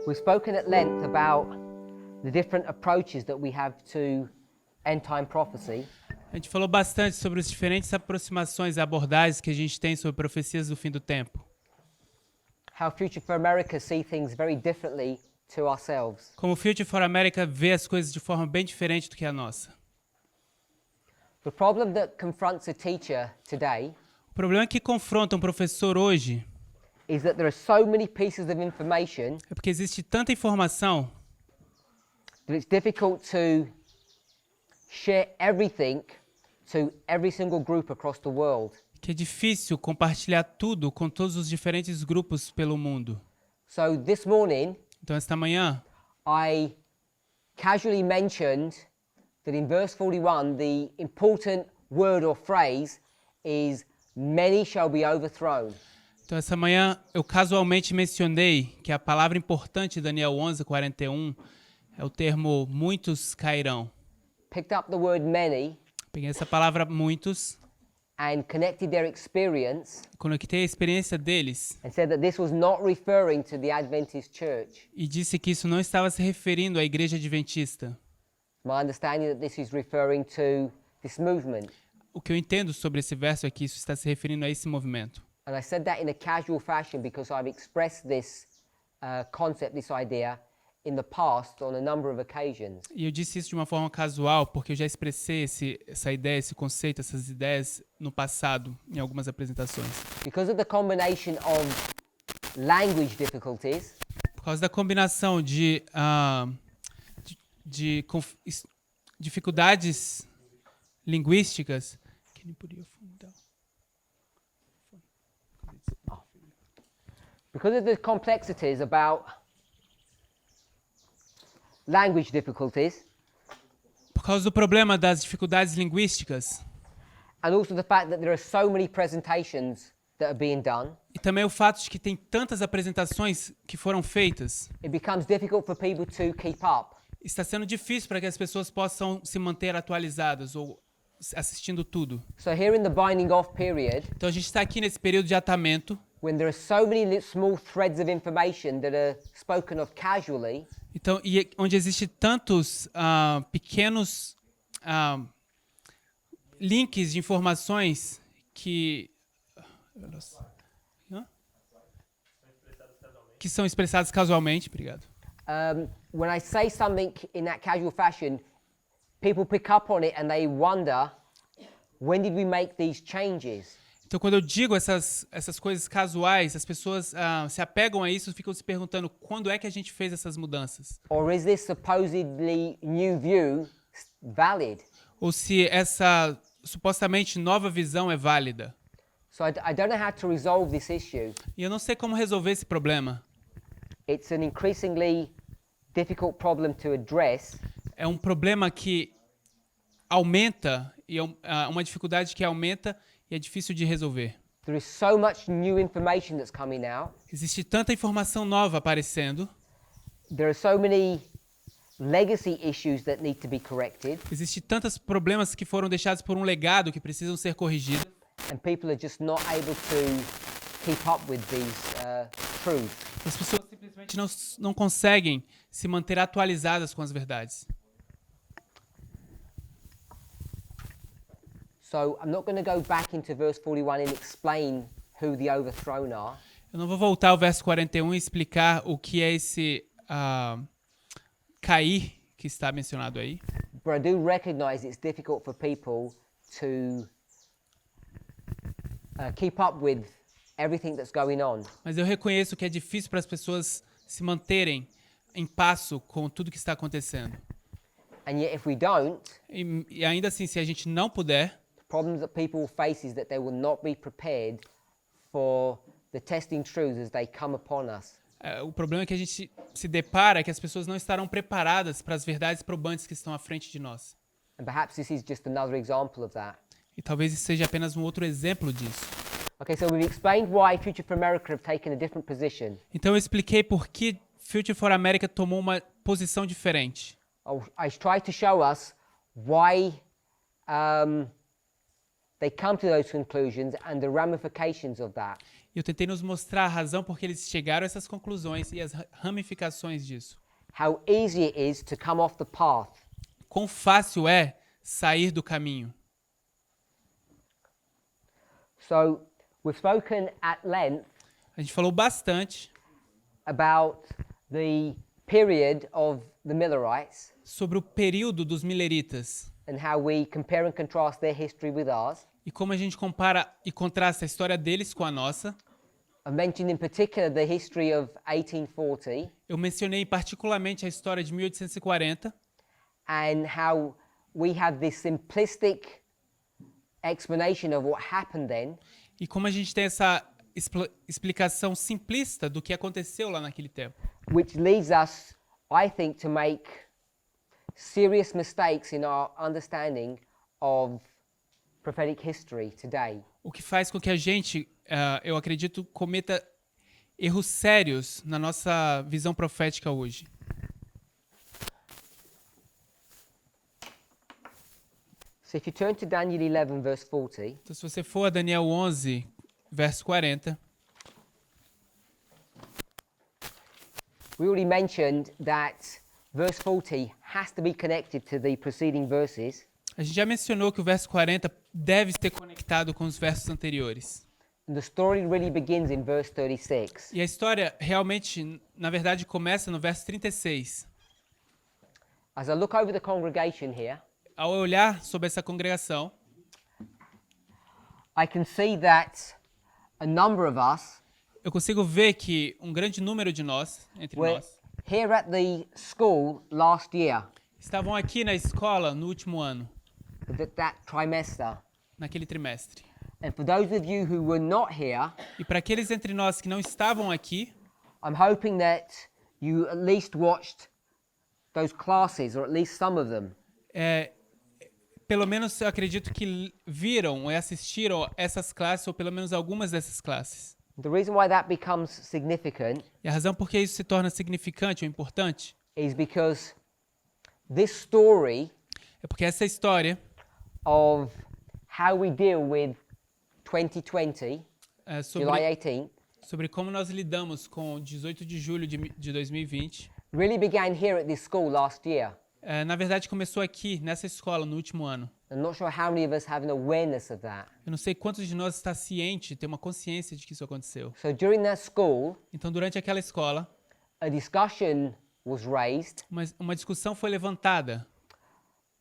We've spoken at length about the different approaches that we have to end-time prophecy. A gente falou bastante sobre as diferentes aproximações e abordagens que a gente tem sobre profecias do fim do tempo. How Future for America see things very differently to ourselves. Como o Future for America vê as coisas de forma bem diferente do que a nossa. The problem that confronts a teacher today O problema que confronta um professor hoje is that there are so many pieces of information é porque existe tanta informação that it's difficult to share everything to every single group across the world. que é difícil compartilhar tudo com todos os diferentes grupos pelo mundo. So this morning, Então, esta manhã, I casually mentioned that in verse 41, the important word or phrase is many shall be overthrown. Então, essa manhã eu casualmente mencionei que a palavra importante de Daniel 11:41 é o termo muitos cairão. Picked up the word many Peguei essa palavra muitos, and connected their experience conectei a experiência deles and said that this was not referring to the Adventist church. e disse que isso não estava se referindo à igreja adventista. My understanding that this is referring to this movement. O que eu entendo sobre esse verso é que isso está se referindo a esse movimento. And I said that in a casual fashion because I've expressed this concept, this idea, in the past on a number of occasions. E eu disse isso de uma forma casual porque eu já expressei essa ideia, esse conceito, essas ideias no passado, em algumas apresentações. Because of the combination of language difficulties, Por causa da combinação de dificuldades linguísticas. Can you put your phone down? because of the complexities about language difficulties, Por causa do problema das dificuldades linguísticas and also the fact that there are so many presentations that are being done, e também o fato de que tem tantas apresentações que foram feitas, it becomes difficult for people to keep up. está sendo difícil para que as pessoas possam se manter atualizadas ou assistindo tudo. So here in the binding off period, Então a gente está aqui nesse período de atamento, when there are so many small threads of information that are spoken of casually, então, e onde existe tantos pequenos links de informações que são expressados casualmente. Obrigado. when I say something in that casual fashion, people pick up on it and they wonder, when did we make these changes? Então, quando eu digo essas coisas casuais, as pessoas se apegam a isso e ficam se perguntando quando é que a gente fez essas mudanças. Or is this supposedly new view valid? Ou se essa supostamente nova visão é válida. So I don't know how to resolve this issue. E eu não sei como resolver esse problema. It's an increasingly difficult problem to address, É um problema que aumenta, e é uma dificuldade que aumenta e é difícil de resolver. there is so much new information that's coming out. Existe tanta informação nova aparecendo, There are so many legacy issues that need to be corrected, existe tantos problemas que foram deixados por um legado que precisam ser corrigidos, and people are just not able to keep up with these truths. as pessoas simplesmente não conseguem se manter atualizadas com as verdades. So I'm not going to go back into verse 41 and explain who the overthrown are. Eu não vou voltar ao verso 41 e explicar o que é esse cair que está mencionado aí. But I do recognize it's difficult for people to keep up with everything that's going on. Mas eu reconheço que é difícil para as pessoas se manterem em passo com tudo que está acontecendo. And yet if we don't, E ainda assim, se a gente não puder, the problems that people will face is that they will not be prepared for the testing truths as they come upon us. o problema é que a gente se depara é que as pessoas não estarão preparadas para as verdades probantes que estão à frente de nós. And perhaps this is just another example of that. E talvez isso seja apenas um outro exemplo disso. Okay, so we've explained why Future for America have taken a different position. Então eu expliquei por que Future for America tomou uma posição diferente. I tried to show us why they come to those conclusions and the ramifications of that. E eu tentei nos mostrar a razão por que eles chegaram a essas conclusões e as ramificações disso. How easy it is to come off the path. Quão fácil é sair do caminho. So, we've spoken at length A gente falou bastante about the period of the Millerites sobre o período dos mileritas and how we compare and contrast their history with ours. e como a gente compara e contrasta a história deles com a nossa. I mentioned in particular the history of 1840 Eu mencionei particularmente a história de 1840 and how we have this simplistic explanation of what happened then, e como a gente tem essa explicação simplista do que aconteceu lá naquele tempo, which leads us, I think, to make serious mistakes in our understanding of prophetic history today. o que faz com que a gente, eu acredito, cometa erros sérios na nossa visão profética hoje. So if you turn to Daniel 11, verse 40, Então, se você for a Daniel 11, verso 40, we already mentioned that verse 40 has to be connected to the preceding verses. a gente já mencionou que o verso 40 deve ser conectado com os versos anteriores. And the story really begins in verse 36. E a história realmente, na verdade, começa no verso 36. As I look over the congregation here, Ao olhar sobre essa congregação, I can see that a number of us eu consigo ver que um grande número de nós, entre were nós, here at the school last year, estavam aqui na escola no último ano, that trimester. naquele trimestre. And for those of you who were not here, E para aqueles entre nós que não estavam aqui, I'm hoping that you at least watched those classes, or at least some of them. pelo menos eu acredito que viram e assistiram essas classes, ou pelo menos algumas dessas classes. The reason why that becomes significant E a razão por que isso se torna significante ou importante is because this story é porque essa história of how we deal with 2020, é July 18th, sobre como nós lidamos com 18 de julho de 2020, really began here at this school last year. na verdade começou aqui, nessa escola, no último ano. I'm not sure how many of us have an awareness of that. Eu não sei quantos de nós está ciente, tem uma consciência de que isso aconteceu. So during that school, Então, durante aquela escola, a discussion was raised uma discussão foi levantada,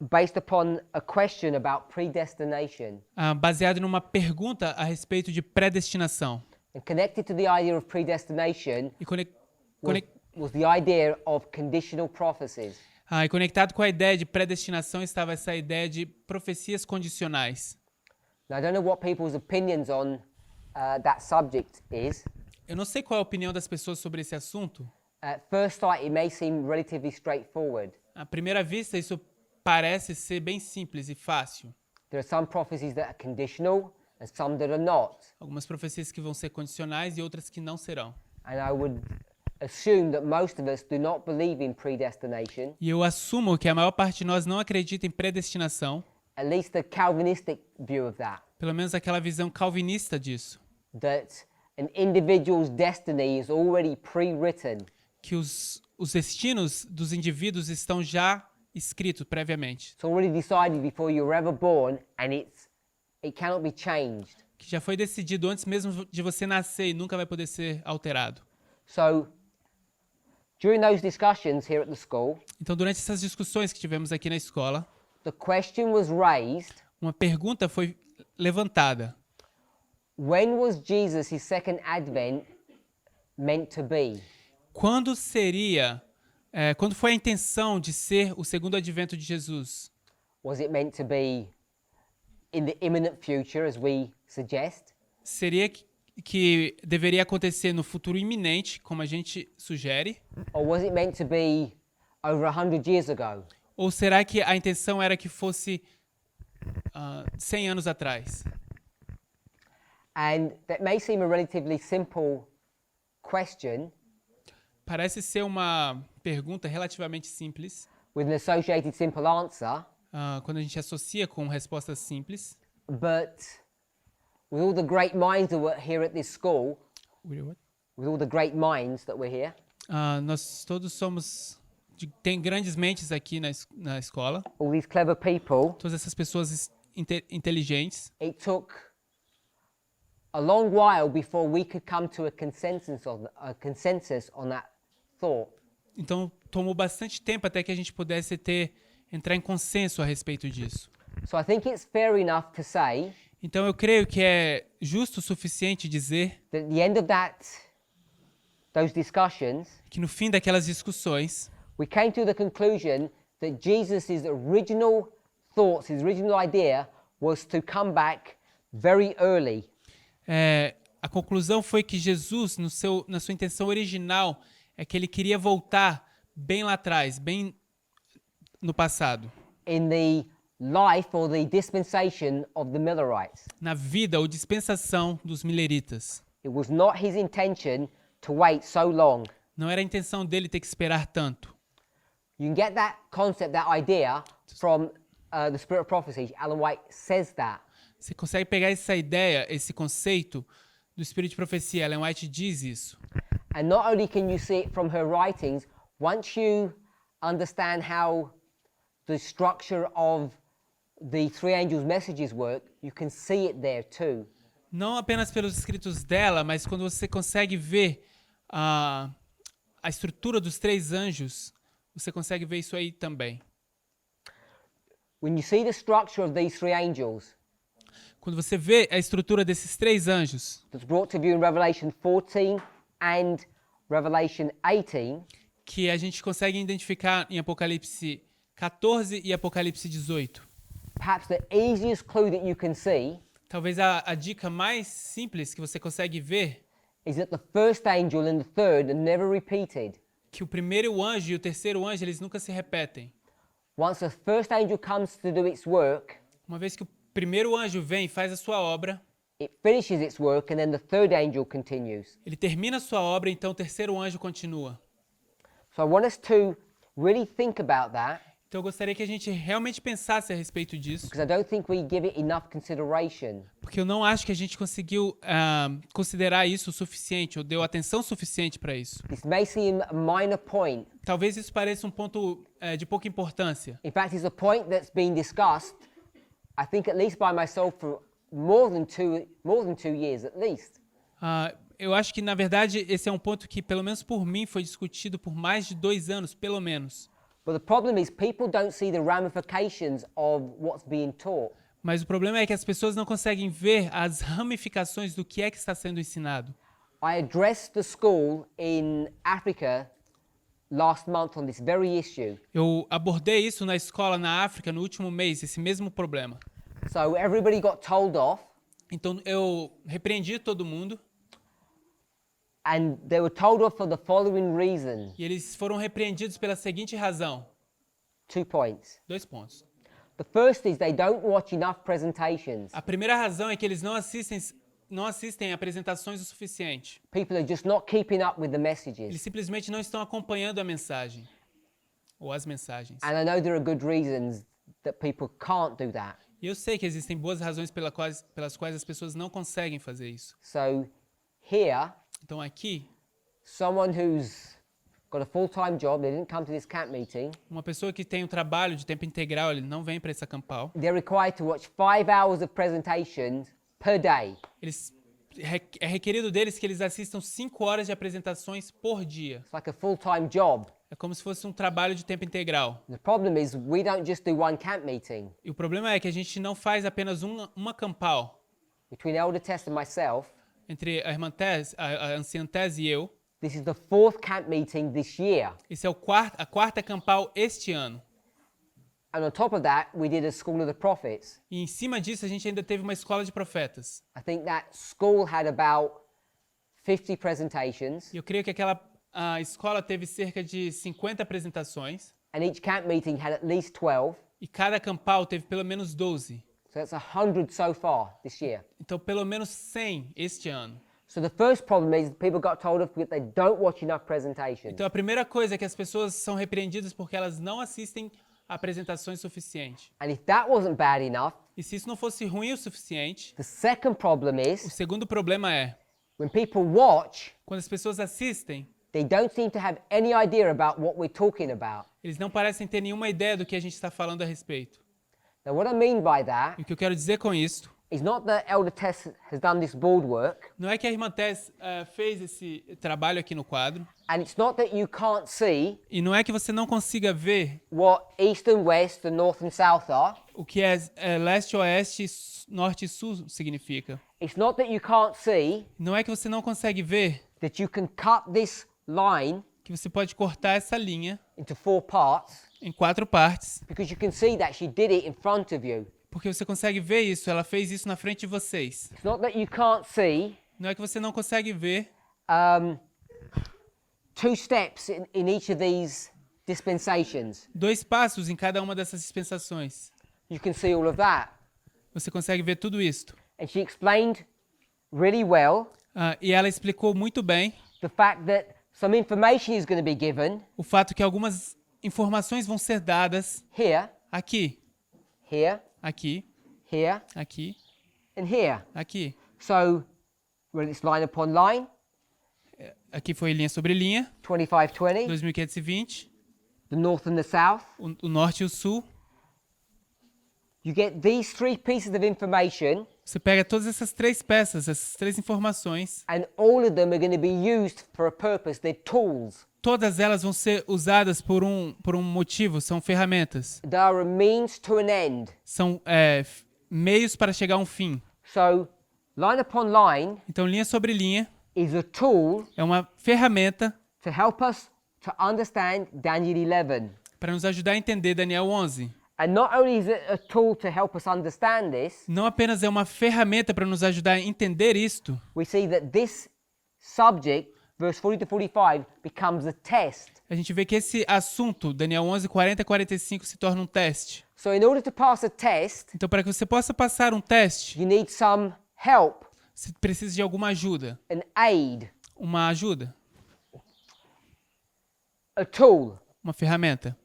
based upon a question about predestination. baseada numa pergunta a respeito de predestinação. And connected to the idea of predestination E, was the idea of conditional prophecies. e conectado com a ideia de predestinação estava essa ideia de profecias condicionais. Now, I don't know what people's opinions on that subject is. Eu não sei qual é a opinião das pessoas sobre esse assunto. At first sight, it may seem relatively straightforward. À primeira vista, isso parece ser bem simples e fácil. There are some prophecies that are conditional and some that are not. Algumas profecias que vão ser condicionais e outras que não serão. And I would assume that most of us do not believe in predestination, E eu assumo que a maior parte de nós não acredita em predestinação, at least the Calvinistic view of that, pelo menos aquela visão calvinista disso, that an individual's destiny is already pre-written. que os destinos dos indivíduos estão já escritos previamente, It's already decided before you were ever born, and it cannot be changed. que já foi decidido antes mesmo de você nascer e nunca vai poder ser alterado. So, during those discussions here at the school, Então, durante essas discussões que tivemos aqui na escola, the question was raised, uma pergunta foi levantada. when was Jesus' his second advent meant to be? Quando foi a intenção de ser o segundo advento de Jesus? Was it meant to be in the imminent future, as we suggest? Seria que deveria acontecer no futuro iminente, como a gente sugere? Or was it meant to be over 100 years ago? Ou será que a intenção era que fosse 100 anos atrás? And that may seem a relatively simple question Parece ser uma pergunta relativamente simples, with an associated simple answer, quando a gente associa com respostas simples. but with all the great minds that were here at this school, with all the great minds that were here, Nós todos tem grandes mentes aqui na escola. all these clever people, Todas essas pessoas inteligentes. it took a long while before we could come to a consensus on that thought. Então tomou bastante tempo até que a gente pudesse entrar em consenso a respeito disso. So I think it's fair enough to say Então eu creio que é justo o suficiente dizer that at the end of those discussions, que no fim daquelas discussões we came to the conclusion that Jesus' original thoughts, his original idea, was to come back very early. A conclusão foi que Jesus, na sua intenção original, é que ele queria voltar bem lá atrás, bem no passado. In the life or the dispensation of the Millerites. Na vida ou dispensação dos mileritas. It was not his intention to wait so long. Não era a intenção dele ter que esperar tanto. You can get that concept, that idea from the Spirit of Prophecy. Ellen White says that. Você consegue pegar essa ideia, esse conceito do Espírito de Profecia. Ellen White diz isso. And not only can you see it from her writings, once you understand how the structure of the three angels' messages work, you can see it there too. Não apenas pelos escritos dela, mas quando você consegue ver a estrutura dos três anjos, você consegue ver isso aí também. When you see the structure of these three angels, Quando você vê a estrutura desses três anjos, that's brought to view in Revelation 14 and Revelation 18, que a gente consegue identificar em Apocalipse 14 e Apocalipse 18. perhaps the easiest clue that you can see Talvez a dica mais simples que você consegue ver is that the first angel and the third are never repeated. que o primeiro anjo e o terceiro anjo, eles nunca se repetem. Once the first angel comes to do its work, Uma vez que o primeiro anjo vem e faz a sua obra, it finishes its work and then the third angel continues. ele termina a sua obra, então o terceiro anjo continua. So I want us to really think about that, Então eu gostaria que a gente realmente pensasse a respeito disso, because I don't think we give it enough consideration. porque eu não acho que a gente conseguiu considerar isso o suficiente, ou deu atenção suficiente para isso. This may seem a minor point. Talvez isso pareça um ponto de pouca importância. In fact, it's a point that's been discussed, I think at least by myself, for more than two years at least. Eu acho que, na verdade, esse é um ponto que, pelo menos por mim, foi discutido por mais de 2 anos, pelo menos. But the problem is people don't see the ramifications of what's being taught. Mas o problema é que as pessoas não conseguem ver as ramificações do que é que está sendo ensinado. I addressed the school in Africa last month on this very issue. Eu abordei isso na escola na África no último mês, esse mesmo problema. So everybody got told off, Então eu repreendi todo mundo and they were told off for the following reason. e eles foram repreendidos pela seguinte razão. 2 points. 2 pontos. The first is they don't watch enough presentations. A primeira razão é que eles não assistem apresentações o suficiente. People are just not keeping up with the Eles messages. simplesmente não estão acompanhando a mensagem ou as mensagens. And I know there are good reasons that people can't do that. E eu sei que existem boas razões pelas quais as pessoas não conseguem fazer isso. So here, Então aqui, someone who's got a full-time job, they didn't come to this camp meeting, uma pessoa que tem um trabalho de tempo integral, ele não vem para essa campal. they're required to watch 5 hours of presentations per day. É requerido deles que eles assistam 5 horas de apresentações por dia. It's like a full-time job. É como se fosse um trabalho de tempo integral. The problem is we don't just do one camp meeting. E o problema é que a gente não faz apenas uma campal. Between Elder Tess and myself, Entre a irmã Tess, a anciã Tess e eu, this is the 4th camp meeting this year. esse é a quarta campal este ano. And on top of that, we did a School of the Prophets. E em cima disso, a gente ainda teve uma escola de profetas. I think that school had about 50 presentations, E eu creio que a escola teve cerca de 50 apresentações. and each camp meeting had at least 12. E cada campal teve pelo menos 12. So that's 100 so far this year. Então, pelo menos 100 este ano. So the first problem is people got told off because they don't watch enough presentations. Então, a primeira coisa é que as pessoas são repreendidas porque elas não assistem apresentações suficientes. And if that wasn't bad enough, E se isso não fosse ruim o suficiente, the second problem o is segundo problema é when people watch, quando as pessoas assistem, they don't seem to have any idea about what we're talking about. eles não parecem ter nenhuma ideia do que a gente está falando a respeito. Now, what I mean by E that o que eu quero dizer com isso is not that Elder Tess has done this board work, não é que a irmã Tess fez esse trabalho aqui no quadro, and it's not that you can't see e não é que você não consiga ver what East and West and North and South are. o que leste, oeste, norte e sul significa. It's not that you can't see Não é que você não consegue ver that you can cut this line que você pode cortar essa linha into 4 parts, em 4 partes, because you can see that she did it in front of you. porque você consegue ver isso, ela fez isso na frente de vocês. It's not that you can't see Não é que você não consegue ver 2 steps in each of these dispensations. 2 passos em cada uma dessas dispensações. You can see all of that. Você consegue ver tudo isto. And she explained really well E ela explicou muito bem the fact that some information is going to be given o fato que algumas informações vão ser dadas here, aqui, here, aqui, here, aqui, and here. aqui. So, well, it's line upon line, Aqui foi linha sobre linha, 2520, 2520, the north and the south. o norte e o sul. You get these 3 pieces of information, Você pega todas essas 3 peças, essas 3 informações, and all of them are going to be used for a purpose. They're tools. todas elas vão ser usadas por um motivo, são ferramentas. They are a means to an end. São meios para chegar a um fim. So, line upon line Então, linha sobre linha is a tool é uma ferramenta to help us to understand Daniel 11. para nos ajudar a entender Daniel 11. And not only is it a tool to help us understand this, Não apenas é uma ferramenta para nos ajudar a entender isto, we see that this subject, verse 40 to 45, becomes a test. a gente vê que esse assunto, Daniel 11, 40 a 45, se torna um teste. So in order to pass a test, Então, para que você possa passar um teste, you need some help, você precisa de alguma ajuda. an aid, Uma ajuda, a tool. uma ferramenta.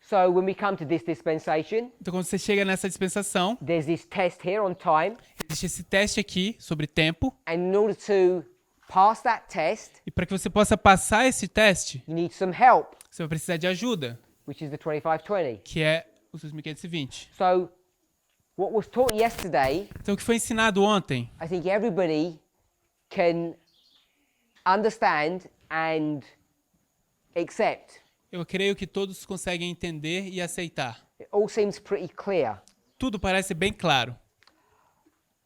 So when we come to this dispensation, Então, quando você chega nessa dispensação, there's this test here on time, existe esse teste aqui sobre tempo. and in order to pass that test, E para que você possa passar esse teste, you need some help, você vai precisar de ajuda, which is the 2520. que é os 2520. So what was taught yesterday, Então, o que foi ensinado ontem, I think everybody can understand and accept. eu creio que todos conseguem entender e aceitar. It all seems pretty clear. Tudo parece bem claro.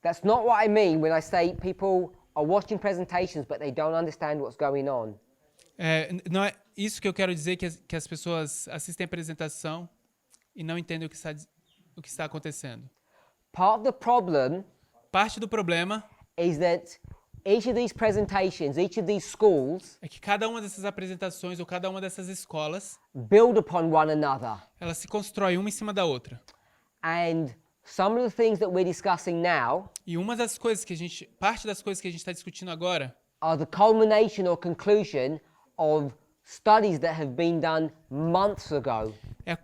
That's not what I mean when I say people are watching presentations but they don't understand what's going on. Não é isso que eu quero dizer, que as pessoas assistem a apresentação e não entendem o que está acontecendo. Part of the problem Parte do problema is that each of these presentations, each of these schools é que cada uma dessas apresentações ou cada uma dessas escolas, build upon one another. ela se constrói uma em cima da outra. And some of the things that we're discussing now E uma das coisas parte das coisas que a gente está discutindo agora are the culmination or conclusion of studies that have been done months ago. é a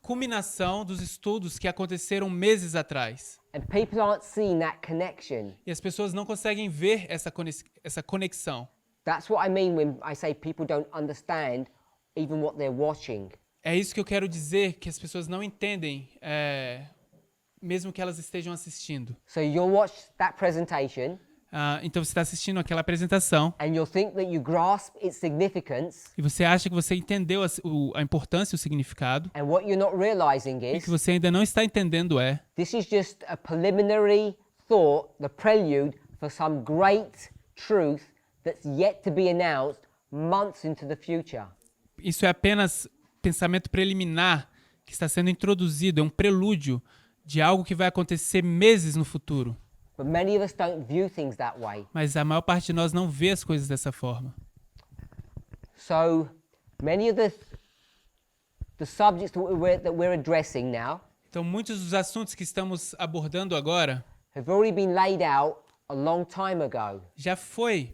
culminação dos estudos que aconteceram meses atrás. And people aren't seeing that connection. E as pessoas não conseguem ver essa conexão. That's what I mean when I say people don't understand even what they're watching. É isso que eu quero dizer, que as pessoas não entendem, mesmo que elas estejam assistindo. So you'll watch that presentation Então você está assistindo aquela apresentação and you'll think that you grasp its significance, e você acha que você entendeu a importância e o significado, and what you're not realizing e o is que você ainda não está entendendo this is just a preliminary thought, the prelude for some great truth that's yet to be announced months into the future. isso é apenas pensamento preliminar que está sendo introduzido, é um prelúdio de algo que vai acontecer meses no futuro. But many of us don't view things that way. Mas a maior parte de nós não vê as coisas dessa forma. So many of the subjects that we're addressing now Então, muitos dos assuntos que estamos abordando agora have already been laid out a long time ago. já foi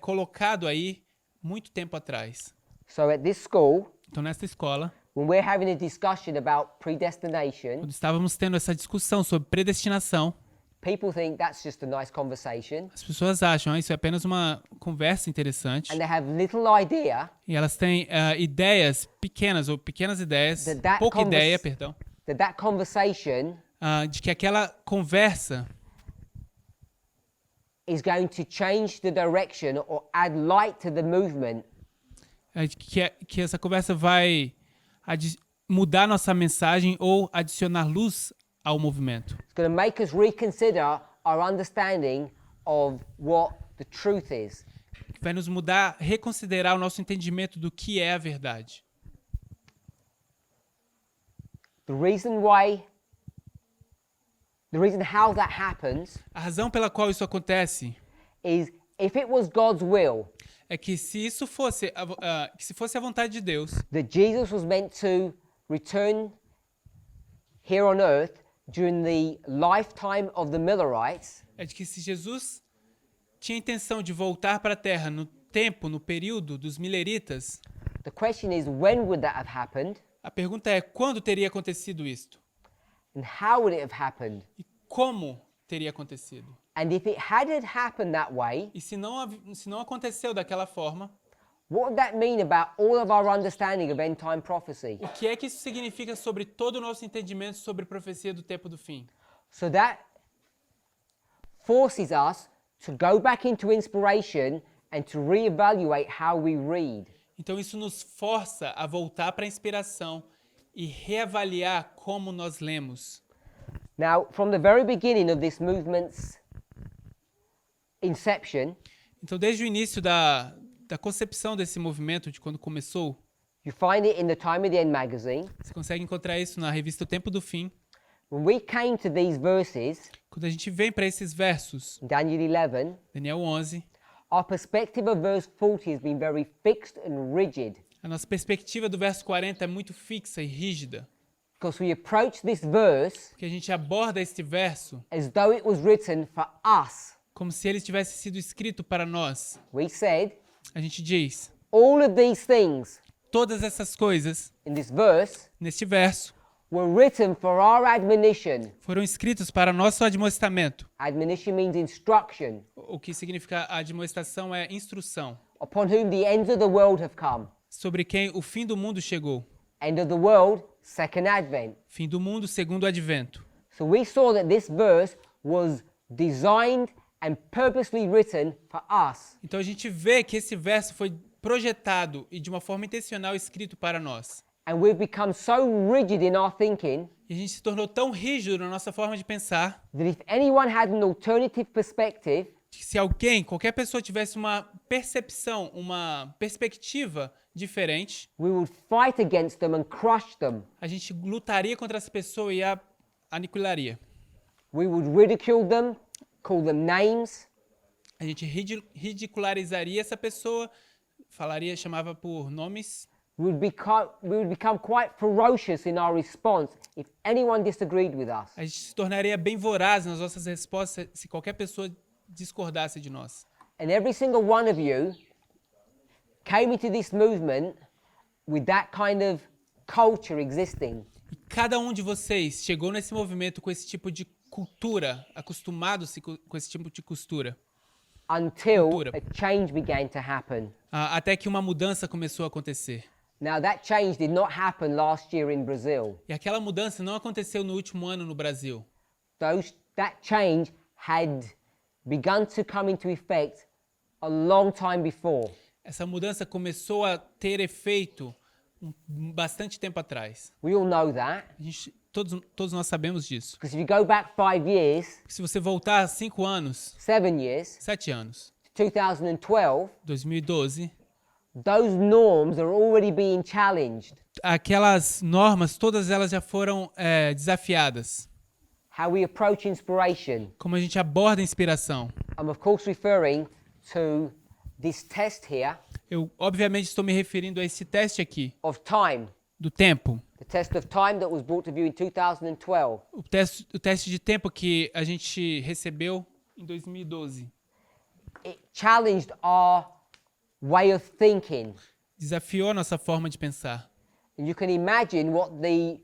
colocado aí muito tempo atrás. So at this school, Então, nessa escola, when we're having a discussion about predestination, Quando estávamos tendo essa discussão sobre predestinação, people think that's just a nice conversation, as pessoas acham, isso é apenas uma conversa interessante. and they have little idea E elas têm ideias pequenas, ou pequenas ideias, That pouca ideia, convers- perdão, that conversation de que aquela conversa is going to change the direction or add light to the movement que essa conversa vai mudar nossa mensagem ou adicionar luz ao movimento. It's going to make us reconsider our understanding of what the truth is. Vai nos mudar, reconsiderar o nosso entendimento do que é a verdade. The reason how that happens A razão pela qual isso acontece is if it was God's will é que se isso fosse a vontade de Deus, that Jesus was meant to return here on earth during the lifetime of the Millerites, é de que se Jesus tinha intenção de voltar para a Terra no período dos mileritas, the question is when would that have happened a pergunta é quando teria acontecido isto? and how would it have happened? E como teria acontecido? And if it hadn't happened that way, E se não aconteceu daquela forma, what would that mean about all of our understanding of end time prophecy? o que é que isso significa sobre todo o nosso entendimento sobre profecia do tempo do fim? So that forces us to go back into inspiration and to reevaluate how we read. Então isso nos força a voltar para a inspiração e reavaliar como nós lemos. Now, from the very beginning of this movement's inception, Então desde o início da concepção desse movimento, de quando começou, you find it in the Time of the End magazine. você consegue encontrar isso na revista O Tempo do Fim. When we came to these verses, Quando a gente vem para esses versos, in Daniel 11, Daniel 11, our perspective of verse 40 has been very fixed and rigid a nossa perspectiva do verso 40 é muito fixa e rígida, because we approach this verse porque a gente aborda este verso as though it was written for us. como se ele tivesse sido escrito para nós. We said, A gente diz, all of these things todas essas coisas, in this verse neste verso, were written for our admonition. foram escritos para nosso admoestamento. Admonition means instruction, O que significa a admoestação é instrução, upon whom the ends of the world have come. sobre quem o fim do mundo chegou. End of the world, second advent. Fim do mundo, segundo advento. So we saw that this verse was designed and purposely written for us. Então a gente vê que esse verso foi projetado e de uma forma intencional escrito para nós. And we've become so rigid in our thinking E a gente se tornou tão rígido na nossa forma de pensar that if anyone had an alternative perspective, que se qualquer pessoa tivesse uma percepção, uma perspectiva diferente, we would fight against them and crush them. a gente lutaria contra essa pessoa e a aniquilaria. We would ridicule them, call them names, A gente ridicularizaria essa pessoa, chamava por nomes. we would become quite ferocious in our response if anyone disagreed with us. A gente se tornaria bem voraz nas nossas respostas se qualquer pessoa discordasse de nós. And every single one of you came into this movement with that kind of culture existing. E cada um de vocês chegou nesse movimento com esse tipo de cultura, acostumados com esse tipo de cultura, Until Cultura. a change began to happen. até que uma mudança começou a acontecer. Now that change did not happen last year in Brazil. E aquela mudança não aconteceu no último ano no Brasil. That change had begun to come into effect a long time before. Essa mudança começou a ter efeito bastante tempo atrás. We all know that Todos nós sabemos disso. because if you go back 5 years, Se você voltar 5 anos, 7 years, 7 anos, 2012, 2012, those norms are already being challenged. aquelas normas, todas elas já foram desafiadas. How we approach inspiration. Como a gente aborda a inspiração. I'm of course referring to this test here Eu, obviamente, estou me referindo a esse teste aqui, of time. do tempo. The test of time that was brought to view in 2012. O teste de tempo que a gente recebeu em 2012. It challenged our way of thinking. Desafiou a nossa forma de pensar. You can imagine what the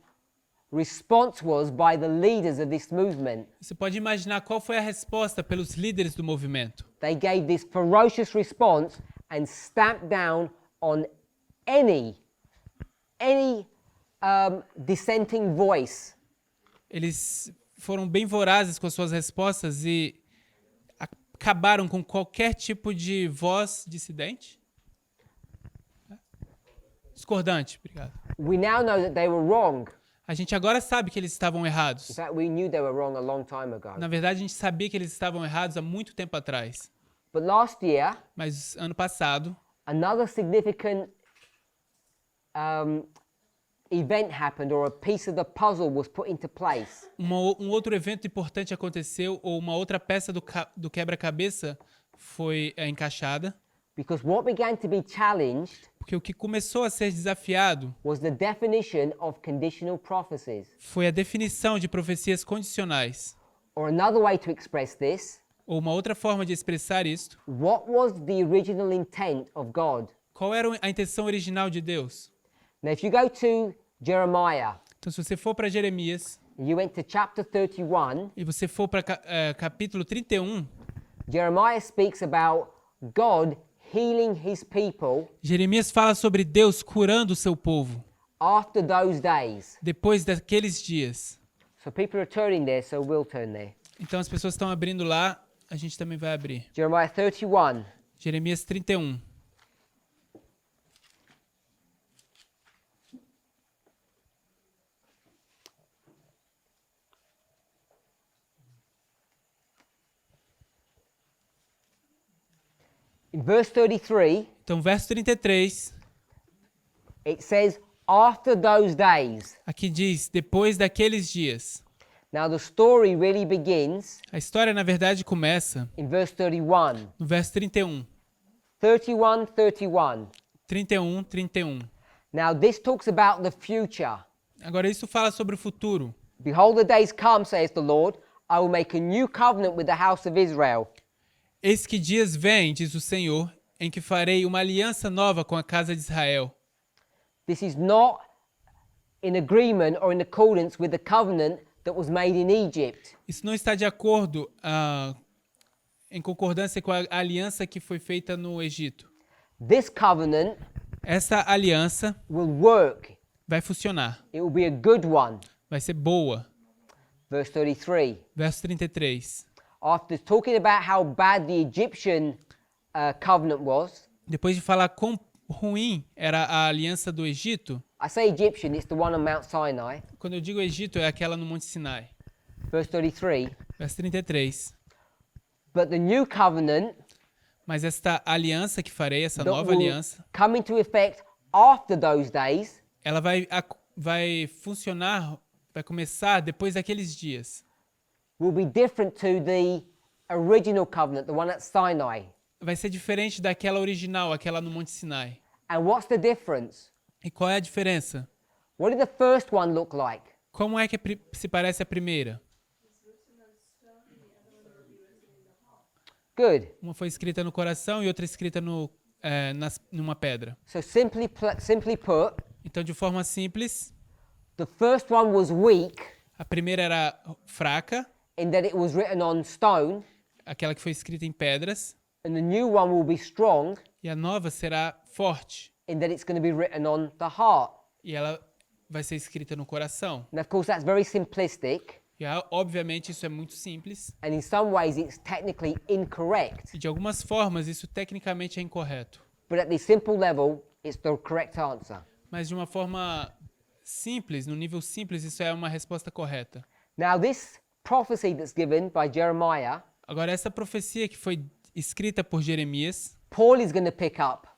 response was by the leaders of this movement. Você pode imaginar qual foi a resposta pelos líderes do movimento. They gave this ferocious response and stamped down on any dissenting voice. Eles foram bem vorazes com as suas respostas e acabaram com qualquer tipo de voz dissidente. Discordante, obrigado. We now know that they were wrong. A gente agora sabe que eles estavam In errados. fact, we knew they were wrong a long time ago. Na verdade, a gente sabia que eles estavam errados há muito tempo atrás. But last year, Mas ano passado, another significant event happened, or a piece of the puzzle was put into place. um outro evento importante aconteceu, ou uma outra peça do quebra-cabeça foi encaixada. Because what began to be challenged Porque o que começou a ser desafiado was the definition of conditional prophecies. foi a definição de profecias condicionais. Or another way to express this, Ou uma outra forma de expressar isto. what was the original intent of God? Qual era a intenção original de Deus? Now, if you go to Jeremiah, Então, se você for para Jeremias and you went to chapter 31, e você for para capítulo 31, Jeremiah speaks about God healing his people Jeremias fala sobre Deus curando o seu povo after those days. depois daqueles dias. So people are turning there, so we'll turn there. Então, as pessoas estão abrindo lá, a gente também vai abrir. Jeremiah 31. Jeremias 31. In verse 33, Então, verso 33, it says, after those days. aqui diz, depois daqueles dias. Now the story really begins A história, na verdade, começa in verse 31. no verso 31. 31, 31. 31, 31. Now this talks about the future. Agora, isso fala sobre o futuro. Behold, the days come, says the Lord, I will make a new covenant with the house of Israel. Eis que dias vêm, diz o Senhor, em que farei uma aliança nova com a casa de Israel. This is not in agreement or in accordance with the covenant that was made in Egypt. Isso não está de acordo, em concordância com a aliança que foi feita no Egito. This covenant Essa aliança will work. vai funcionar, It will be a good one. vai ser boa. Verse 33. Verso 33. After talking about how bad the Egyptian covenant was, Depois de falar quão ruim era a aliança do Egito, I say Egyptian, it's the one on Mount Sinai. quando eu digo Egito, é aquela no Monte Sinai. Verse 33. Verso 33. But the new covenant Mas esta aliança que farei, essa that nova will aliança, come into effect after those days ela vai funcionar, vai começar depois daqueles dias. will be different to the original covenant, the one at Sinai. Vai ser diferente daquela original, aquela no Monte Sinai. And what's the difference? E qual é a diferença? What did the first one look like? Como é que se parece a primeira? Good. Uma foi escrita no coração e outra escrita numa pedra. So simply put, Então, de forma simples, the first one was weak a primeira era fraca, in that it was written on stone, aquela que foi escrita em pedras, and the new one will be strong e a nova será forte, in that it's going to be written on the heart. e ela vai ser escrita no coração. And of course that's very simplistic, E, obviamente, isso é muito simples, and in some ways it's technically incorrect. e de algumas formas isso tecnicamente é incorreto. But at the simple level, it's the correct answer. Mas de uma forma simples, no nível simples, isso é uma resposta correta. Now this prophecy that's given by Jeremiah, Agora, essa profecia que foi escrita por Jeremias, Paul is going to pick up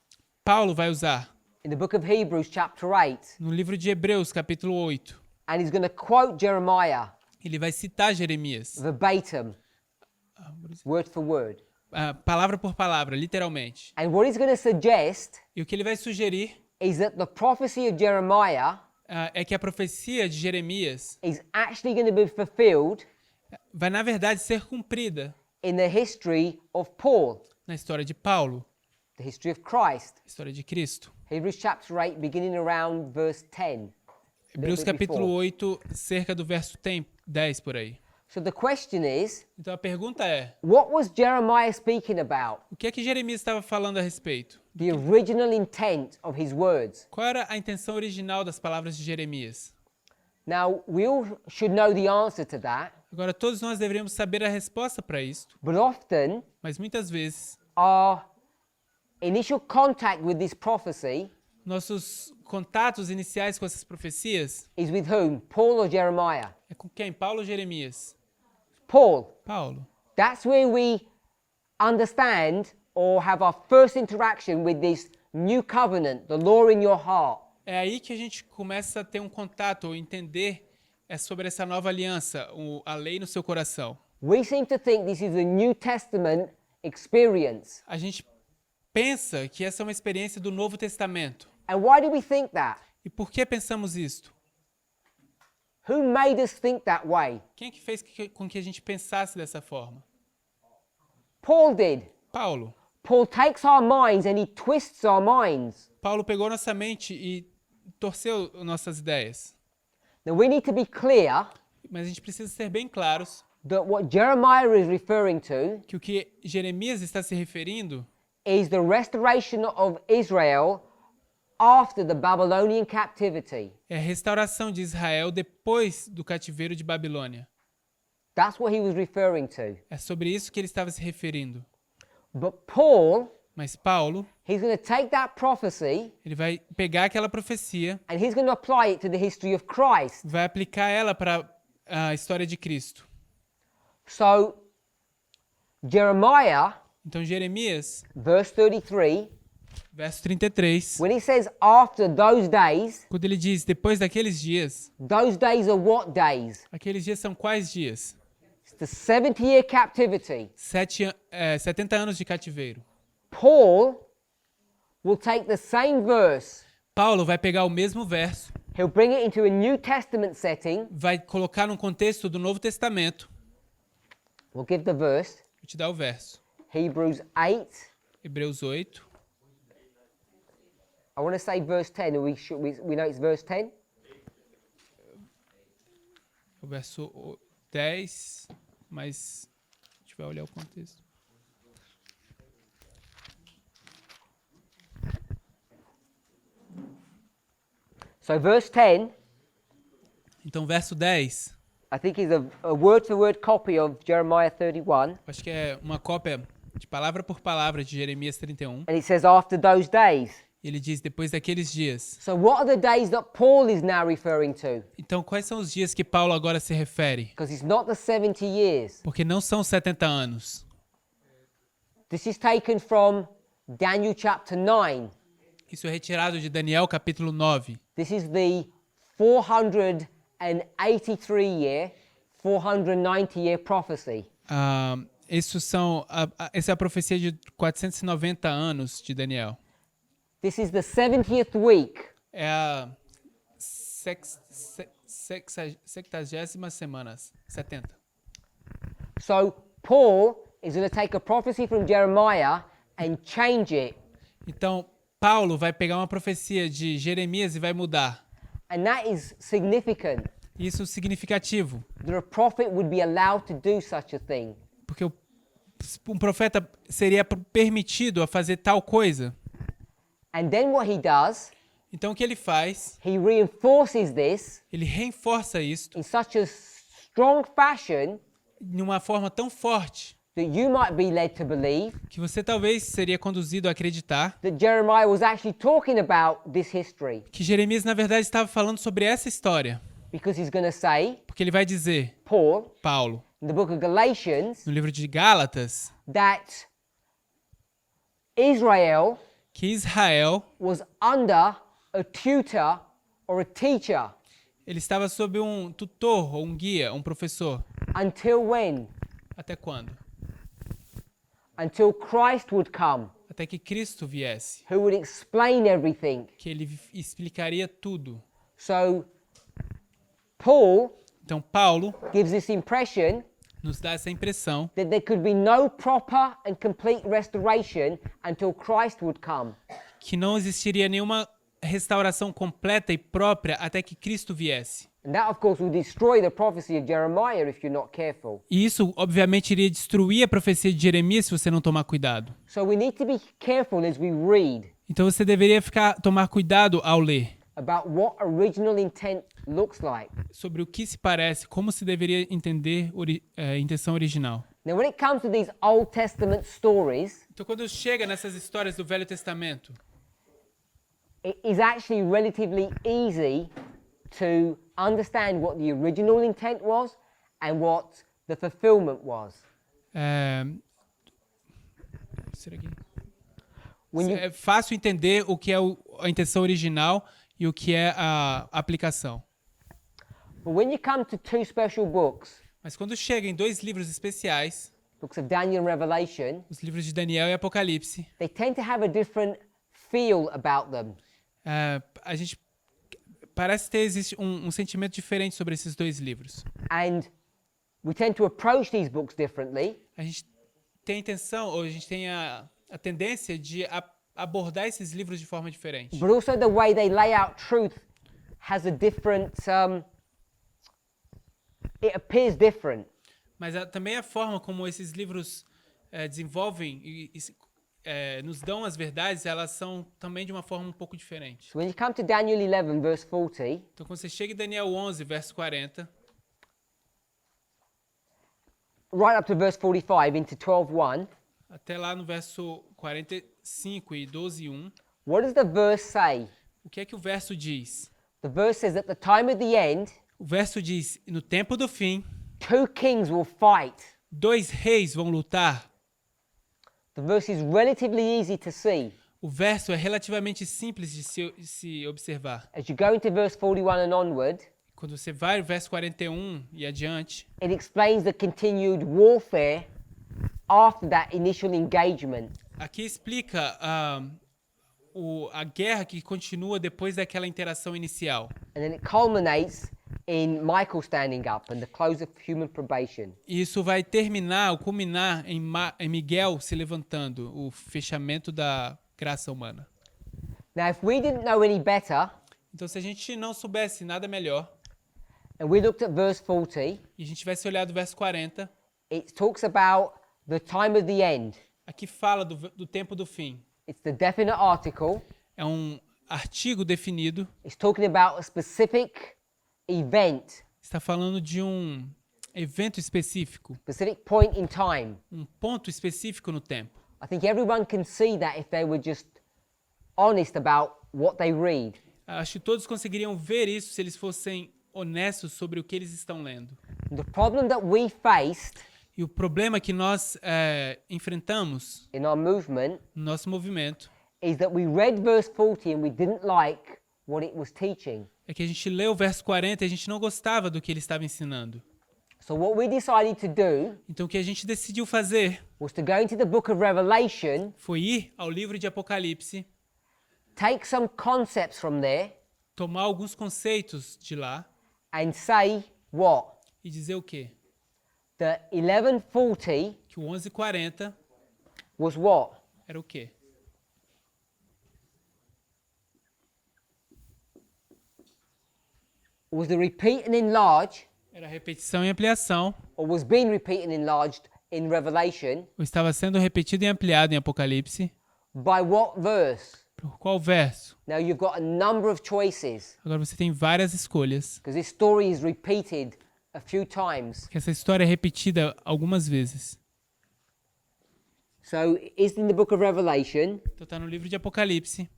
Paulo vai usar in the book of Hebrews chapter 8, no livro de Hebreus, capítulo 8. and he's going to quote Jeremiah Ele vai citar Jeremias, verbatim, word for word. palavra por palavra, literalmente. And what he's going to suggest E o que ele vai sugerir is that the prophecy of Jeremiah é que a profecia de Jeremias is actually going to be fulfilled vai, na verdade, ser cumprida in the history of Paul. na história de Paulo. the history of Christ. História de Cristo. Hebrews chapter 8, beginning around verse 10. Hebreus bit capítulo before. 8, cerca do verso 10 por aí. So the question is, Então a pergunta é, what was Jeremiah speaking about? o que é que Jeremias estava falando a respeito? The original intent of his words. Qual era a intenção original das palavras de Jeremias? Now, we all should know the answer to that, Agora, todos nós deveríamos saber a resposta para isto, but often mas muitas vezes our initial contact with this prophecy nossos contatos iniciais com essas profecias is with whom? Paul or Jeremiah? é com quem? Paulo ou Jeremias? Paul. Paulo. That's where we understand or have our first interaction with this new covenant, the law in your heart. É aí que a gente começa a ter um contato ou entender sobre essa nova aliança, a lei no seu coração. We seem to think this is a New Testament experience. A gente pensa que essa é uma experiência do Novo Testamento. And why do we think that? E por que pensamos isto? Who made us think that way? Quem é que fez com que a gente pensasse dessa forma? Paul did. Paulo. Paul takes our minds and he twists our minds. Paulo pegou nossa mente e torceu nossas ideias. Now we need to be clear Mas a gente precisa ser bem claros that what Jeremiah is referring to que o que Jeremias está se referindo is the restoration of Israel after the Babylonian captivity. é a restauração de Israel depois do cativeiro de Babilônia. That's what he was referring to. É sobre isso que ele estava se referindo. But Paul, Mas Paulo, he's going to take that prophecy ele vai pegar aquela profecia, and he's going to apply it to the history of Christ. vai aplicar ela para a história de Cristo. So, Jeremiah, Então Jeremias, verse 33, verso 33, when he says after those days quando ele diz depois daqueles dias, are what days? aqueles dias são quais dias? It's the 70-year captivity. 70 anos de cativeiro. Paul will take the same verse, Paulo vai pegar o mesmo verso, he'll bring it into a New Testament setting. vai colocar num contexto do Novo Testamento. We'll give the verse, Vou te dar o verso. Hebrews 8. Hebreus 8. I want to say verse 10. We know it's verse 10? O verso 10, mas a gente vai olhar o contexto. So verse 10, Então, verso 10, I think is a word-for-word copy of Jeremiah 31. acho que é uma cópia de palavra por palavra de Jeremias 31. And it says after those days. Ele diz, depois daqueles dias. So what are the days that Paul is now referring to? Então, quais são os dias que Paulo agora se refere? Because it's not the 70 years. Porque não são 70 anos. This is taken from Daniel chapter 9. Isso é retirado de Daniel capítulo 9. This is the 483 year, 490 year prophecy. Essa é a profecia de 490 anos de Daniel. This is the 70th week. É a 70ª semana, 70. So Paul is going to take a prophecy from Jeremiah and change it. Então, Paulo vai pegar uma profecia de Jeremias e vai mudar. And that is significant. Isso é significativo, That a prophet would be allowed to do such a thing. porque um profeta seria permitido a fazer tal coisa. And then what he does, Então, o que ele faz? he reinforces this Ele reforça isto in such a strong fashion de uma forma tão forte that you might be led to believe que você talvez seria conduzido a acreditar that Jeremiah was actually talking about this history. que Jeremias, na verdade, estava falando sobre essa história. Because he's going to say, Porque ele vai dizer, Paulo, in the book of Galatians, no livro de Gálatas, that Israel que Israel was under a tutor or a teacher ele estava sob um tutor, ou um guia, um professor. until when? Até quando? Until Christ would come, Até que Cristo viesse, who would explain everything. que ele explicaria tudo. So Paul Então, Paulo gives this impression nos dá essa impressão that there could be no proper and complete restoration until Christ would come. que não existiria nenhuma restauração completa e própria até que Cristo viesse. And that, of course, will destroy the prophecy of Jeremiah if you're not careful. E isso, obviamente, iria destruir a profecia de Jeremias se você não tomar cuidado. So we need to be careful as we read Então você deveria tomar cuidado ao ler about what original intent looks like. sobre o que se parece, como se deveria entender a intenção original. Now, when it comes to these Old Testament stories, Então, quando chega nessas histórias do Velho Testamento, it is actually relatively easy to understand what the original intent was and what the fulfillment was. será que- When you, É fácil entender o que é a intenção original e o que é a aplicação. but when you come to two special books, Mas quando chega em dois livros especiais, books of Daniel and Revelation, os livros de Daniel e Apocalipse, they tend to have a different feel about them. a gente parece ter existe um sentimento diferente sobre esses dois livros. And we tend to approach these books differently. A gente tem a intenção, ou a gente tem a tendência de abordar esses livros de forma diferente. But also the way they lay out truth has a different, it appears different. Mas também a forma como esses livros desenvolvem e nos dão as verdades, elas são também de uma forma um pouco diferente. So when you come to Daniel 11, verse 40, Então, quando você chega em Daniel 11, verso 40, right up to verse 45 into 12:1, até lá no verso 45 e 12:1, what does the verse say? o que é que o verso diz? The verse says, at the time of the end, O verso diz, no tempo do fim, two kings will fight. dois reis vão lutar. The verse is relatively easy to see. O verso é relativamente simples de se observar. As you go into verse 41 and onward, Quando você vai ao verso 41 e adiante, it explains the continued warfare after that initial engagement. aqui explica a guerra que continua depois daquela interação inicial. And then it culminates in Michael standing up and the close of human probation. E isso vai terminar, ou culminar em Miguel se levantando, o fechamento da graça humana. Now, if we didn't know any better, Então, se a gente não soubesse nada melhor, and we looked at verse 40, e a gente tivesse olhado o verso 40, it talks about the time of the end. aqui fala do tempo do fim. It's the definite article. É um artigo definido, It's talking about a specific event, está falando de um evento específico, specific point in time. um ponto específico no tempo. I think everyone can see that if they were just honest about what they read. Acho que todos conseguiriam ver isso se eles fossem honestos sobre o que eles estão lendo. The problem that we faced E o problema que nós enfrentamos in our movement no nosso movimento is that we read verse 40 and we didn't like what it was teaching. é que a gente leu o verso 40 e a gente não gostava do que ele estava ensinando. So what we decided to do Então o que a gente decidiu fazer was to go into the book of Revelation, foi ir ao livro de Apocalipse, take some concepts from there tomar alguns conceitos de lá and say what? e dizer o quê? That 1140 Que o 1140 was what? era o quê? Was the repeat and enlarge, Era repetição e ampliação, or was being repeated and enlarged in Revelation ou estava sendo repetido e ampliado em Apocalipse. by what verse? Por qual verso? Now you've got a number of choices Agora você tem várias escolhas, because this story is repeated a few times. porque essa história é repetida algumas vezes. So it's in the book of Revelation, Então está no livro de Apocalipse,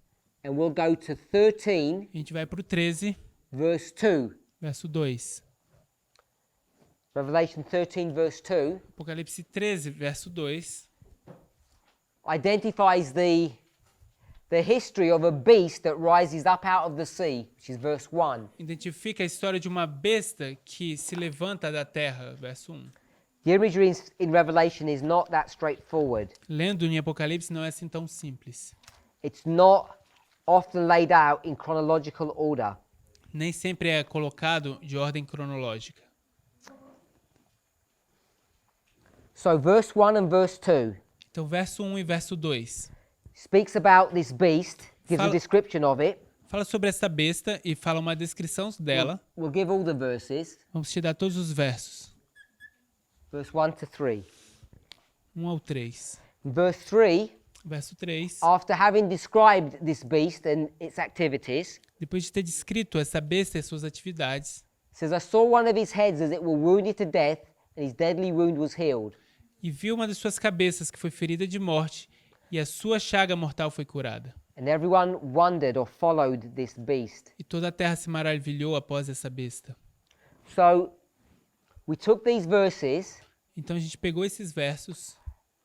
and we'll go to 13, a gente vai para o 13, verse 2. verso 2. Revelation 13, verse 2 Apocalipse 13, verso 2, identifies the history of a beast that rises up out of the sea, which is verse 1. identifica a história de uma besta que se levanta da terra, verso 1. The imagery in Revelation is not that straightforward. Lendo em Apocalipse não é assim tão simples. It's not often laid out in chronological order. Nem sempre é colocado de ordem cronológica. So verse 1 and verse 2 Então, verso 1 e verso 2. speaks about this beast, gives a Fala- description of it. Fala sobre essa besta e fala uma descrição dela. We'll give all the verses, Vamos te dar todos os versos. verse 1 to 3. 1 ao 3. In verse 3, Verso 3. after having described this beast and its activities, Depois de ter descrito essa besta e suas atividades, says, I saw one of his heads as it were wounded to death, and his deadly wound was healed. e viu uma das suas cabeças que foi ferida de morte, e a sua chaga mortal foi curada. And everyone wondered or followed this beast. E toda a terra se maravilhou após essa besta. So we took these verses. Então a gente pegou esses versos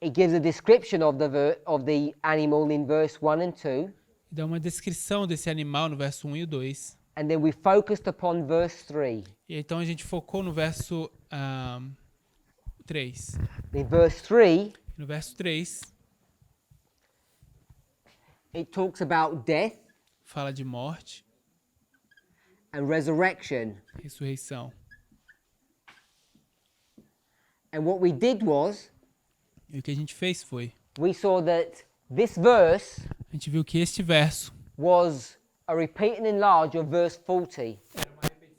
It gives a description of the animal in verse 1 and 2. e dá uma descrição desse animal no verso 1 e o 2. And then we focused upon verse 3. E então a gente focou no verso 3. In verse 3, No verso 3, it talks about death fala de morte, and resurrection. ressurreição. And what we did was, E o que a gente fez foi, we saw that this verse a gente viu que este verso was a repeat and enlarge of verse 40. é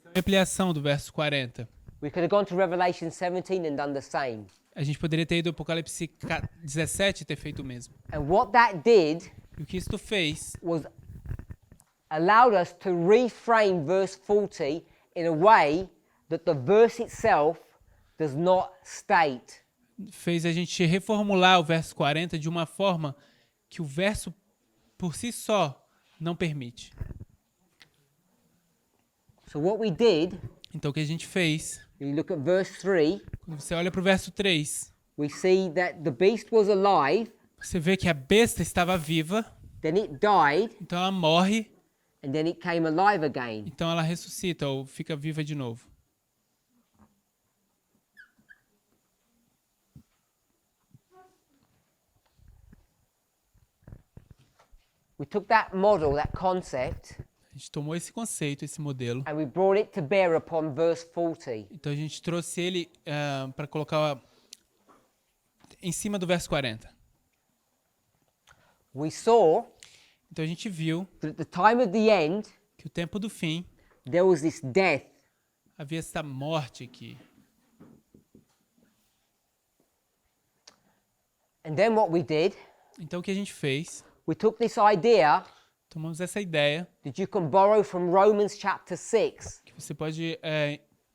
uma ampliação do verso 40. We could have gone to Revelation 17 and done the same. A gente poderia ter ido ao Apocalipse 17 e ter feito o mesmo. And what that did E o que isto fez was allowed us to reframe verse 40 in a way that the verse itself does not state. fez a gente reformular o verso 40 de uma forma que o verso por si só não permite. So what we did, Então o que a gente fez, you look at verse 3, quando você olha para o verso 3, we see that the beast was alive, você vê que a besta estava viva, then it died, então ela morre, and then it came alive again. então ela ressuscita ou fica viva de novo. We took that model, that concept, A gente tomou esse conceito, esse modelo, and we brought it to bear upon verse 40. então a gente trouxe ele para colocar em cima do verso 40. We saw Então a gente viu that at the time of the end, que o tempo do fim there was this death. havia essa morte aqui. And then what we did, Então o que a gente fez? we took this idea Tomamos essa ideia that you can borrow from Romans chapter 6, que você pode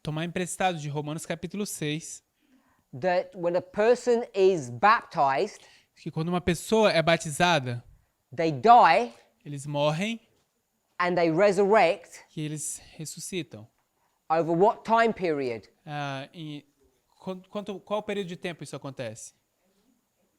tomar emprestado de Romanos capítulo 6, that when a person is baptized, que quando uma pessoa é batizada, they die eles morrem and they resurrect e eles ressuscitam. over what time period? Qual o período de tempo isso acontece?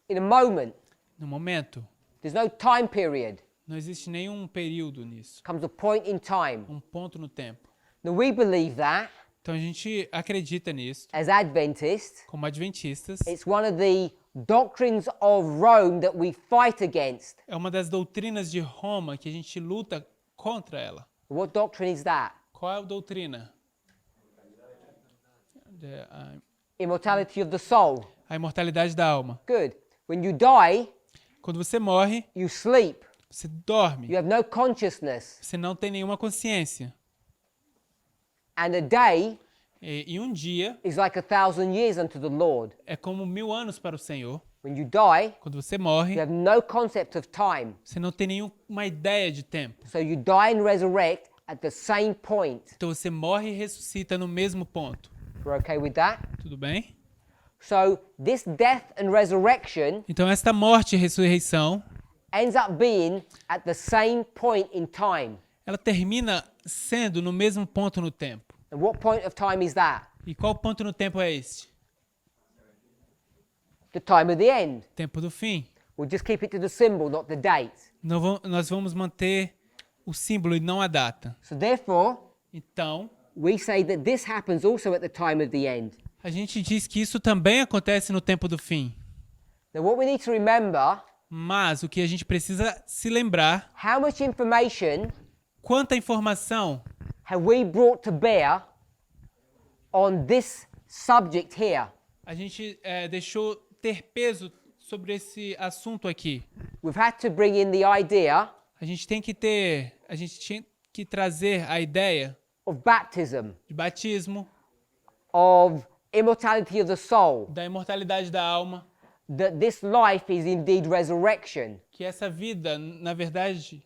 In a moment. No momento. There's no time period. Não existe nenhum período nisso. Comes a point in time. Um ponto no tempo. Now we believe that Então a gente acredita nisso. as Adventists. Como adventistas, It's one of the doctrines of Rome that we fight against. é uma das doutrinas de Roma que a gente luta contra ela. What doctrine is that? Qual é a doutrina? Immortality of the soul. A imortalidade da alma. Good. When you die, Quando você morre, you sleep. você dorme. You have no consciousness. Você não tem nenhuma consciência. And a day E um dia is like 1,000 years unto the Lord. é como 1000 anos para o Senhor. When you die, Quando você morre, you have no concept of time. você não tem nenhuma ideia de tempo. So you die and resurrect at the same point. Então você morre e ressuscita no mesmo ponto. We're okay with that? Tudo bem? So this death and resurrection Então esta morte e ressurreição, ends up being at the same point in time. ela termina sendo no mesmo ponto no tempo. And what point of time is that? E qual ponto no tempo é este? The time of the end. Tempo do fim. We'll just keep it to the symbol, not the date. Nós vamos manter o símbolo e não a data. So therefore, Então, we say that this happens also at the time of the end. a gente diz que isso também acontece no tempo do fim. Now what we need to remember, Mas o que a gente precisa se lembrar, how much information quanta informação have we brought to bear on this subject here? a gente deixou ter peso sobre esse assunto aqui. We've had to bring in the idea A gente tinha que trazer a ideia of baptism, de batismo, of immortality of the soul, da imortalidade da alma, that this life is indeed resurrection. que essa vida, na verdade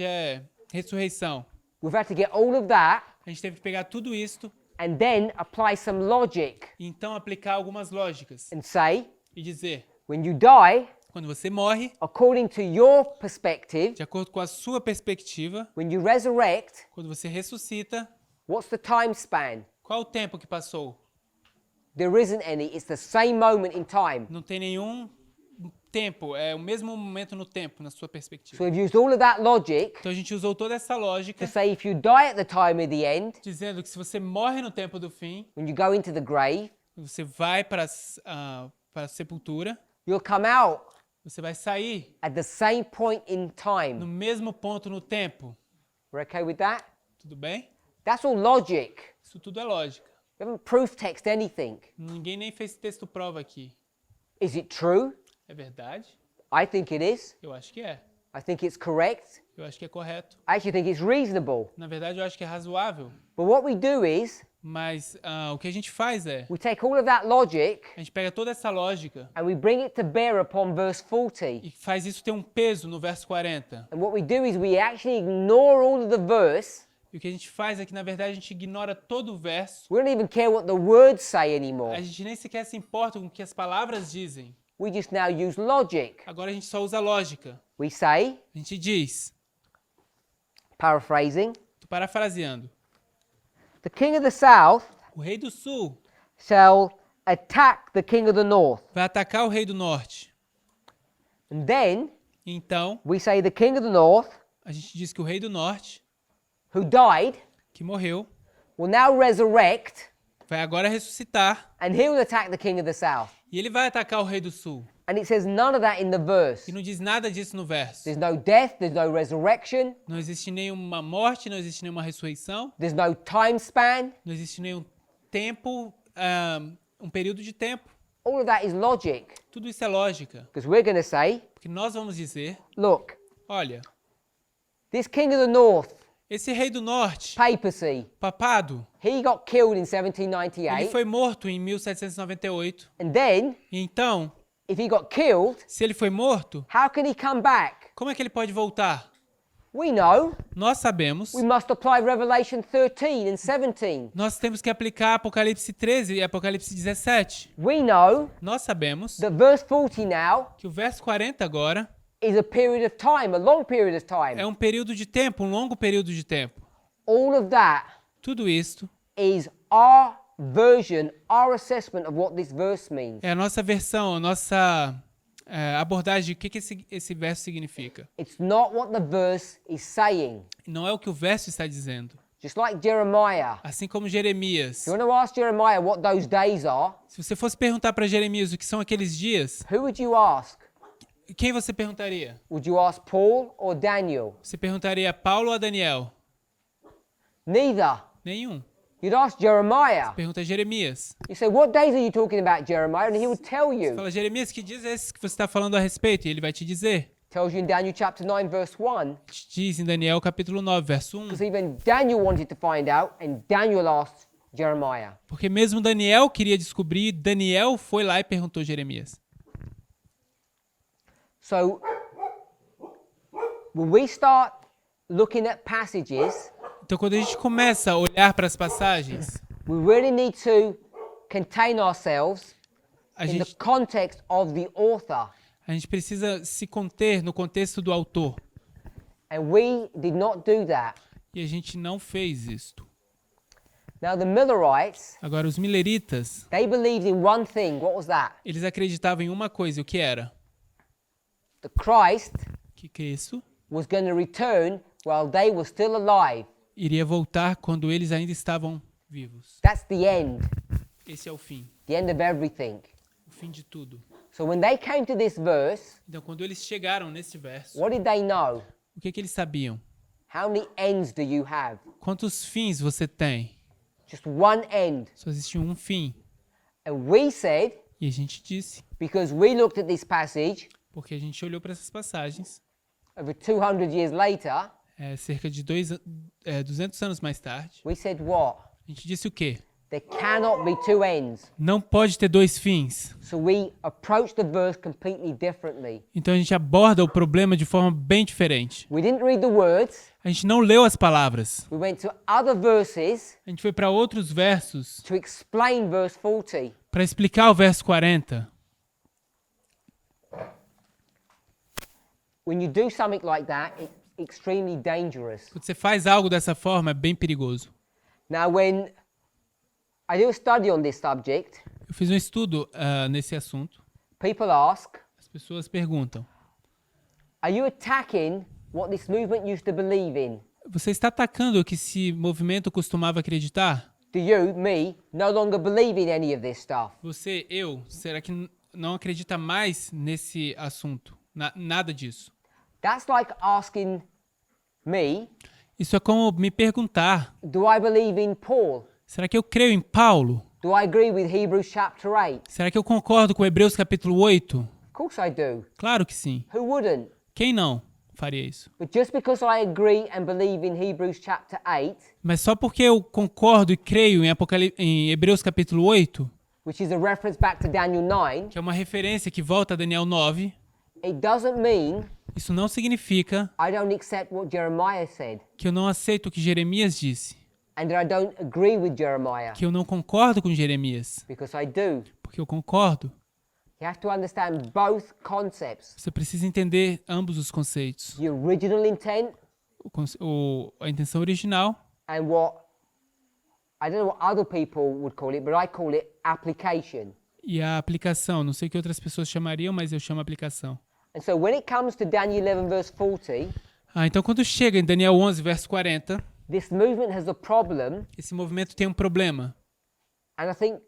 é ressurreição. We've had to get all of that A gente teve que pegar tudo isto and then apply some logic e então aplicar algumas lógicas and say, e dizer, when you die, quando você morre, according to your perspective, de acordo com a sua perspectiva, when you resurrect, quando você ressuscita, what's the time span? qual o tempo que passou? There isn't any. It's the same moment in time. Não tem nenhum tempo, é o mesmo momento no tempo, na sua So perspectiva. we've used all of that logic Então a gente usou toda essa lógica, to say if you die at the time of the end, dizendo que se você morre no tempo do fim, when you go into the grave, você vai para a sepultura, you'll come out você vai sair at the same point in no time. mesmo ponto no tempo. We're okay with that? Tudo bem? That's all logic. Isso tudo é lógica. We haven't proof text anything. Ninguém nem fez texto prova aqui. Is it true? É verdade? I think it is. Eu acho que é. I think it's correct. Eu acho que é correto. I actually think it's reasonable. Na verdade, eu acho que é razoável. But what we do is Mas o que a gente faz é, we take all of that logic a gente pega toda essa lógica and we bring it to bear upon verse 40. e faz isso ter um peso no verso 40. And what we do is we actually ignore all of the verse. E o que a gente faz é que, na verdade, a gente ignora todo o verso. We don't even care what the words say anymore. A gente nem sequer se importa com o que as palavras dizem. We just now use logic. Agora a gente só usa lógica. We say, A gente diz, paraphrasing, tô parafraseando, the king of the south o rei do sul shall attack the king of the north. vai atacar o rei do norte. And then Então, we say the king of the north, a gente diz que o rei do norte, who died, que morreu, will now resurrect vai agora ressuscitar and he will attack the king of the south. e ele vai atacar o rei do sul. And it says none of that in the verse. E não diz nada disso no verso. There's no death, there's no resurrection, Não existe nenhuma morte, não existe nenhuma ressurreição, there's no time span. não existe nenhum tempo, um período de tempo. All of that is logic. Tudo isso é lógica. Because we're going to say, Porque nós vamos dizer, look, olha, this king of the north, esse rei do norte, papacy, papado, he got killed in ele 1798. foi morto em 1798. And then, E então, if he got killed, se ele foi morto, how can he come back? como é que ele pode voltar? We know Nós sabemos, we must apply Revelation 13 and 17. nós temos que aplicar Apocalipse 13 e Apocalipse 17. We know Nós sabemos that verse 40 now que o verso 40 agora is a period of time, a long period of time. é um período de tempo, um longo período de tempo. All of that Tudo isto is our version, our assessment of what this verse means. é a nossa versão, a nossa abordagem de o que esse verso significa. It's not what the verse is saying. Não é o que o verso está dizendo. Just like Jeremiah. Assim como Jeremias. If you want to ask Jeremiah what those days are, Se você fosse perguntar para Jeremias o que são aqueles dias, who would you ask? quem você perguntaria? Would you ask Paul or Daniel? Você perguntaria a Paulo ou a Daniel? Neither. Nenhum. You'd ask Jeremiah. Pergunta a Jeremias. You say, what days are you talking about, Jeremiah? And he would tell you. Fala, Jeremias, que dias é esses que você está falando a respeito? E ele vai te dizer. Tells you in Daniel chapter 9 verse 1. Te diz em Daniel capítulo 9, verso 1. Because even Daniel wanted to find out and Daniel asked Jeremiah. Porque mesmo Daniel queria descobrir, Daniel foi lá e perguntou a Jeremias. So, when we start looking at passages, Então, quando a gente começa a olhar para as passagens, we really need to contain ourselves a in the gente, context of the author. a gente precisa se conter no contexto do autor. And we did not do that. E a gente não fez isto. Now, the Millerites, Agora, os mileritas, they believed in one thing. What was that? eles acreditavam em uma coisa, o que era? The Christ Que Cristo was going to return while they were still alive. iria voltar quando eles ainda estavam vivos. That's the end. Esse é o fim. The end of everything. O fim de tudo. So when they came to this verse, Então, quando eles chegaram nesse verso, what did they know? o que eles sabiam? How many ends do you have? Quantos fins você tem? Just one end. Só existe um fim. And we said, E a gente disse, because we looked at this passage porque a gente olhou para essas passagens, over 200 years later, cerca de 200 anos mais tarde, we said what? a gente disse o quê? There cannot be two ends. Não pode ter dois fins. So we approach the verse completely differently. Então a gente aborda o problema de forma bem diferente. We didn't read the words. A gente não leu as palavras. We went to other verses A gente foi para outros versos to explain verse 40. para explicar o verso 40. When you do something like that, it's extremely dangerous. Quando você faz algo dessa forma, é bem perigoso. Now, when I do a study on this subject, Eu fiz um estudo nesse assunto. people ask, As pessoas perguntam, are you attacking what this movement used to believe in? você está atacando o que esse movimento costumava acreditar? Do you, me, no longer believe in any of this stuff? Você, eu, será que não acredita mais nesse assunto? Nada disso. That's like asking me, Isso é como me perguntar, do I believe in Paul? será que eu creio em Paulo? Do I agree with Hebrews chapter 8? Será que eu concordo com Hebreus capítulo 8? Of course I do. Claro que sim. Who wouldn't? Quem não faria isso? But just because I agree and believe in Hebrews chapter 8, Mas só porque eu concordo e creio em Hebreus capítulo 8, which is a reference back to Daniel 9, que é uma referência que volta a Daniel 9, it doesn't mean isso não significa I don't accept what Jeremiah said que eu não aceito o que Jeremias disse, and that I don't agree with Jeremiah, que eu não concordo com Jeremias, because I do. porque eu concordo. You have to understand both concepts. Você precisa entender ambos os conceitos. The original intent A intenção original and what, I don't know what other people would call it, but I call it application. e a aplicação. Não sei o que outras pessoas chamariam, mas eu chamo aplicação. And so when it comes to Daniel 11 verse 40, Então quando chega em Daniel 11, verso 40, this movement has a problem, esse movimento tem um problema. and I think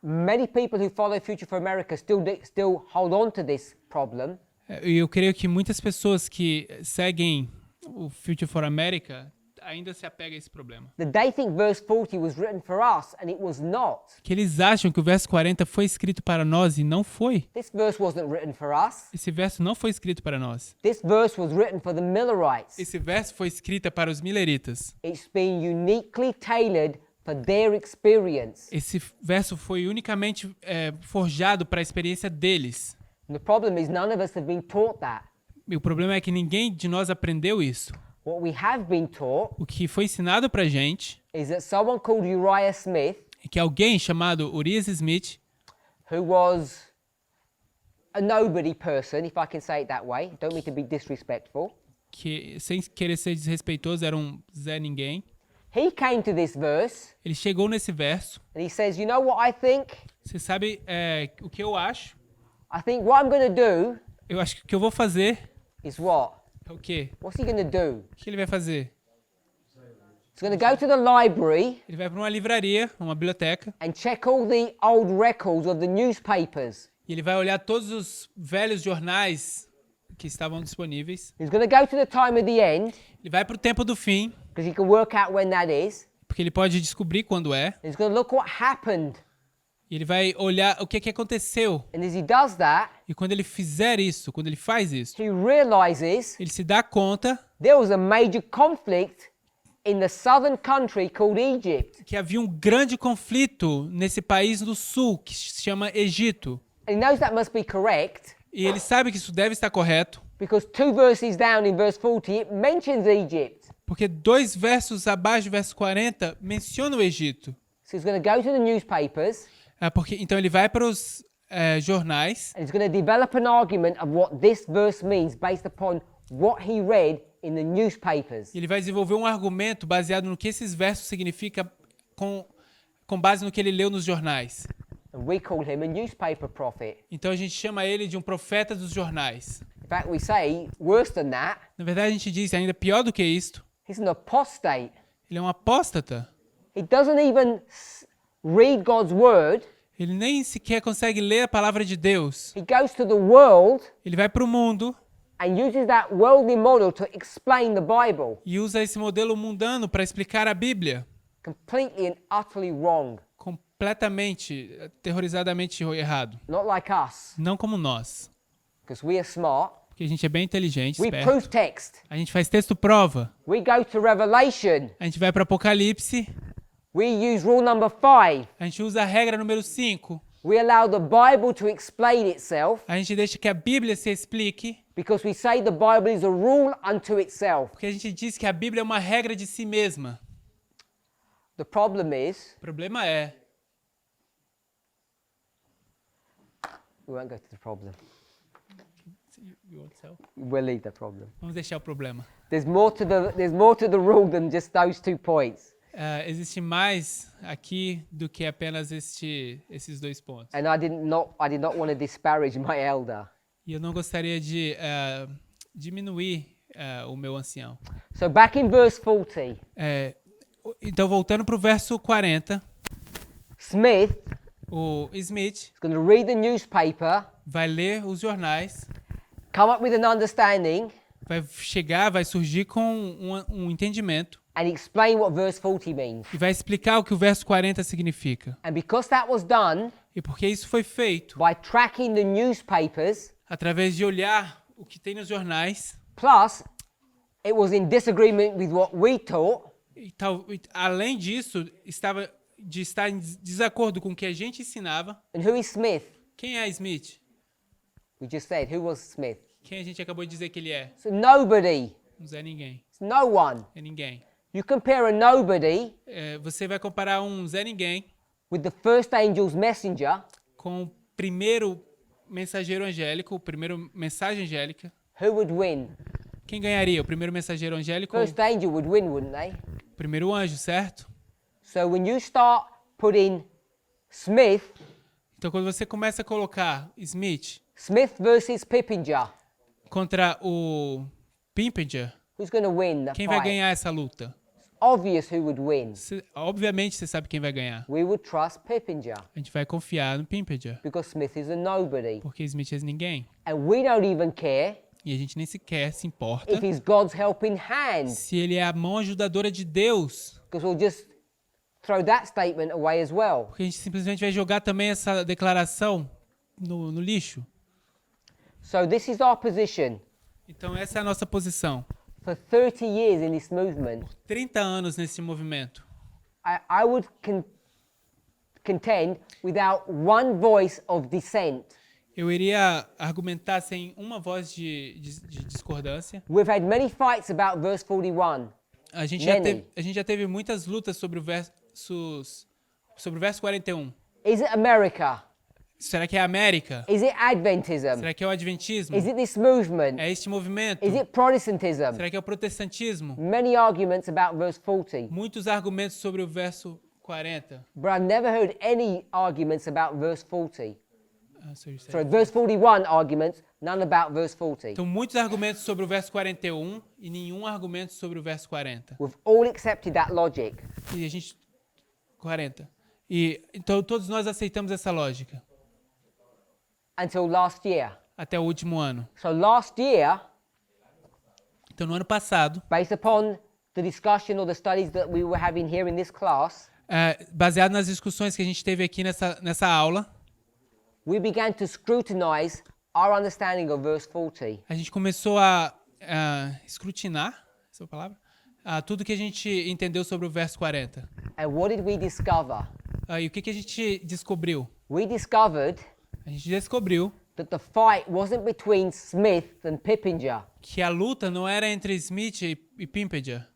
many people who follow Future for America still hold on to this problem. E eu creio que muitas pessoas que seguem o Future for America ainda se apegam a esse problema. That they think verse 40 was written for us, and it was not. Que eles acham que o verso 40 foi escrito para nós e não foi. This verse wasn't written for us. Esse verso não foi escrito para nós. This verse was written for the Millerites. Esse verso foi escrito para os mileritas. It's been uniquely tailored for their experience. Esse verso foi unicamente forjado para a experiência deles. And the problem is none of us have been taught that. E o problema é que ninguém de nós aprendeu isso. What we have been taught O que foi ensinado para a gente is that someone called Uriah Smith, é que alguém chamado Urias Smith, who was a nobody person, if I can say it that way, don't mean to be disrespectful, que sem querer ser desrespeitoso era um Zé Ninguém, he came to this verse ele chegou nesse verso. and he says, you know what I think? Você sabe o que eu acho? I think what I'm going to do Eu acho que o que eu vou fazer is what? é o quê? What's he going to do? O que ele vai fazer? He's going to go to the library Ele vai para uma livraria, uma biblioteca, and check all the old records of the newspapers. e ele vai olhar todos os velhos jornais que estavam disponíveis. He's going to go to the time of the end, Ele vai para o tempo do fim, because he can work out when that is. porque ele pode descobrir quando é. He's going to look what happened. E ele vai olhar o que aconteceu. And as he does that, E quando ele fizer isso, quando ele faz isso, he realizes ele se dá conta there was a major conflict in the southern country called Egypt. que havia um grande conflito nesse país do sul, que se chama Egito. And he knows that must be correct, E ele sabe que isso deve estar correto, because 2 verses down in verse 40, it mentions Egypt. porque 2 versos abaixo do verso 40 menciona o Egito. So he's going to go to the newspapers, Então ele vai para os jornais and he's going to develop an argument of what this verse means based upon what he read in the newspapers. e ele vai desenvolver um argumento baseado no que esses versos significam com base no que ele leu nos jornais. And we call him a newspaper prophet. Então a gente chama ele de um profeta dos jornais. In fact, we say, worse than that, Na verdade, a gente diz ainda pior do que isto. he's an apostate. Ele é um apóstata. He doesn't even read God's word. Ele nem sequer consegue ler a palavra de Deus. He goes to the world Ele vai para o mundo and uses that worldly model to explain the Bible. e usa esse modelo mundano para explicar a Bíblia. Completely and utterly wrong. completamente, aterrorizadamente errado. Not like us, Não como nós, because we are smart. porque a gente é bem inteligente, We esperto. proof text. A gente faz texto prova. We go to Revelation. A gente vai para Apocalipse. We use rule number 5. A gente usa a regra número 5. We allow the Bible to explain itself A gente deixa que a Bíblia se explique, because we say the Bible is a rule unto itself. porque a gente diz que a Bíblia é uma regra de si mesma. The problem is, O problema é, we won't go to the problem. We'll leave the problem. vamos deixar o problema. There's more to the rule than just those 2 points. Existe mais aqui do que apenas esses 2 pontos. And I did not want to disparage my elder. E eu não gostaria de diminuir o meu ancião. So back in verse 40, Então, voltando para o verso 40, Smith o Smith is going to read the newspaper, vai ler os jornais, come up with an understanding, vai surgir com um entendimento and explain what verse 40 means. e vai explicar o que o verso 40 significa. And because that was done E porque isso foi feito by tracking the newspapers, através de olhar o que tem nos jornais, plus it was in disagreement with what we taught, e além disso, estar em desacordo com o que a gente ensinava. and who is Smith? Quem é Smith? We just said, who was Smith? Quem a gente acabou de dizer que ele é? So nobody. Não é ninguém. It's no one. É ninguém. You compare a nobody Você vai comparar um Zé Ninguém with the first angel's messenger, com o primeiro mensageiro angélico, o primeiro mensagem angélica. who would win? Quem ganharia? O primeiro mensageiro angélico ou First angel would win, wouldn't they? o primeiro anjo, certo? So when you start putting Smith Então, quando você começa a colocar Smith versus Pippinger, contra o Pimpinger, who's going to win the quem vai fight? ganhar essa luta? Obvious who would win. Obviamente você sabe quem vai ganhar. We would trust Pippinger A gente vai confiar no Pimpinger, because Smith is a nobody. porque Smith é ninguém. And we don't even care E a gente nem sequer se importa if he's God's helping hand, se ele é a mão ajudadora de Deus, because we'll just throw that statement away as well. porque a gente simplesmente vai jogar também essa declaração no lixo. So this is our position. Então essa é a nossa posição. For 30 years in this movement, 30 anos nesse movimento. I would contend without one voice of dissent. Eu iria argumentar sem uma voz de discordância. We've had many fights about verse 41. A gente já teve muitas lutas sobre o verso 41. Is it America? Será que é a América? Is it Adventism? Será que é o Adventismo? Is it this movement? É este movimento? Is it Protestantism? Será que é o protestantismo? Many arguments about verse 40. Muitos argumentos sobre o verso 40. But I've never heard any arguments about verse 40. So Verse 41 arguments, none about verse 40. então, muitos argumentos sobre o verso 41 e nenhum argumento sobre o verso 40. We've all accepted that logic. E a gente... 40. Então, todos nós aceitamos essa lógica. Until last year. Até o último ano. So last year, Então, no ano passado, based upon the discussion or the studies that we were having here in this class, baseado nas discussões que a gente teve aqui nessa aula, we began to scrutinize our understanding of verse 40. a gente começou a escrutinar, essa é a palavra, tudo que a gente entendeu sobre o verso 40. And what did we discover? E o que a gente descobriu? We discovered A gente descobriu that the fight wasn't between Smith and Pippinger. que a luta não era entre Smith e Pimpinger.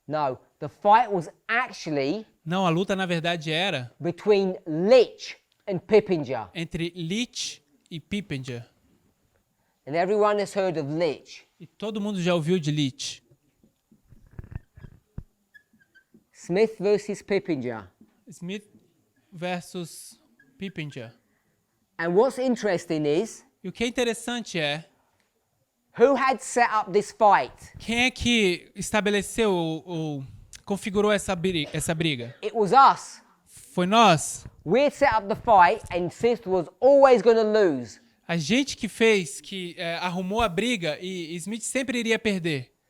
No, the fight was actually Não, a luta na verdade era between Litch and Pippinger. entre Litch e Pippinger. And everyone has heard of Litch. E todo mundo já ouviu de Litch. Smith versus Pippinger. Smith versus Pippinger. And what's interesting is, E o que é interessante é, who had set up this fight? quem é que estabeleceu ou configurou essa briga? It was us. Foi nós. We had set up the fight and Smith was always going to lose. A gente que arrumou a briga e Smith sempre iria perder.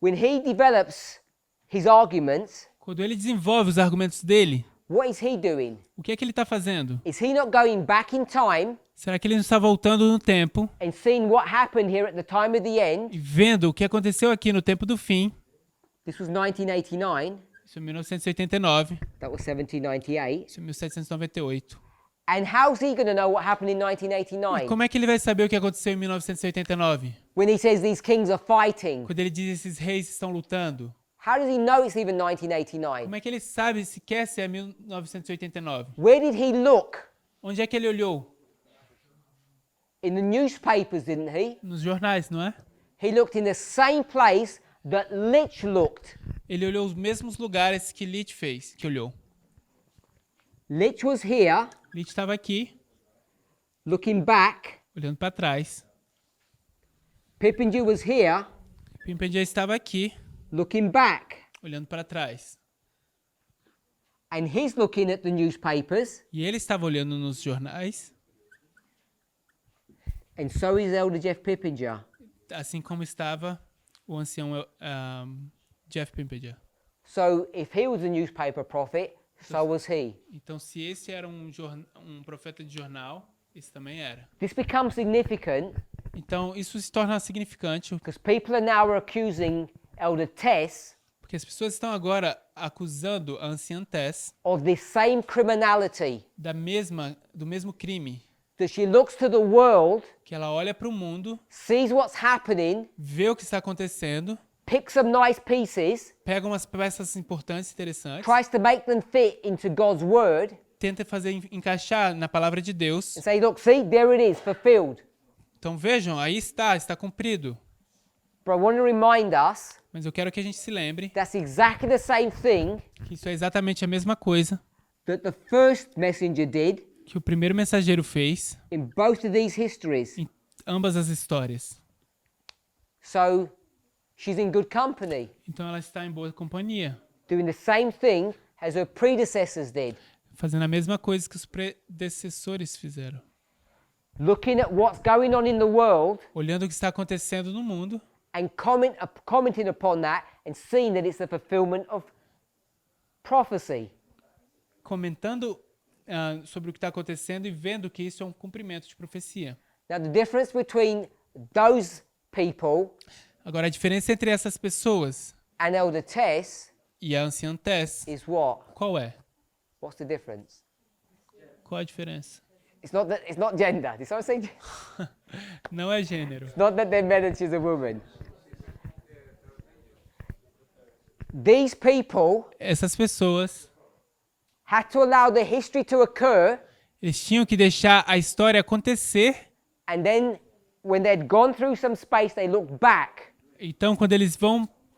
when he develops his arguments, quando ele desenvolve os argumentos dele, what is he doing? o que é que ele está fazendo? Is he not going back in time Será que ele não está voltando no tempo and seeing what happened here at the time of the end? e vendo o que aconteceu aqui no tempo do fim? This was 1989. Isso é 1989, That was 1798. isso é 1798. And how's he going to know what happened in E 1989? como é que ele vai saber o que aconteceu em 1989? When he says these kings are fighting. Quando ele diz esses reis estão lutando? How does he know it's even 1989? Como é que ele sabe se quer ser 1989? Where did he look? Onde é que ele olhou? In the newspapers, didn't he? Nos jornais, não é? He looked in the same place that Lich looked. Ele olhou os mesmos lugares que Lich fez, que olhou. Lich was here, Lich estava aqui, looking back. olhando para trás. Pippinger was here, Pimpendia estava aqui, looking back. olhando para trás. And he's looking at the newspapers, E ele estava olhando nos jornais, and so is Elder Jeff Pippinger. assim como estava o ancião Jeff Pimpendia. So if he was a newspaper prophet, so was he. Então, se esse era um profeta de jornal, esse também era. This becomes significant Então, isso se torna significante, because people are now accusing Elder Tess porque as pessoas estão agora acusando a anciã Tess of this same criminality. do mesmo crime, That she looks to the world, que ela olha para o mundo, sees what's happening, vê o que está acontecendo, picks some nice pieces, pega umas peças importantes, interessantes, tries to make them fit into God's word, tenta fazer encaixar na palavra de Deus. and say, look, see, there it is, fulfilled. Então vejam, aí está cumprido. But I want to remind us Mas eu quero que a gente se lembre that's exactly the same thing que isso é exatamente a mesma coisa that the first messenger did que o primeiro mensageiro fez in both of these histories. em ambas as histórias. So she's in good company, Então ela está em boa companhia, doing the same thing as her predecessors did, fazendo a mesma coisa que os predecessores fizeram. looking at what's going on in the world Olhando o que está acontecendo no mundo and commenting upon that and seeing that it's the fulfillment of prophecy. comentando sobre o que está acontecendo e vendo que isso é um cumprimento de profecia. Now, the difference between those people Agora, a diferença entre essas pessoas and Elder Tess e a anciã Tess, is what? qual é? What's the difference? Qual a diferença? It's not gender. Did someone say? Não é gênero. It's not that they're men and she's a woman. These people Essas pessoas, had to allow the history to occur, eles tinham que deixar a história acontecer. and then when they'd gone through some space, they looked back. Então, quando eles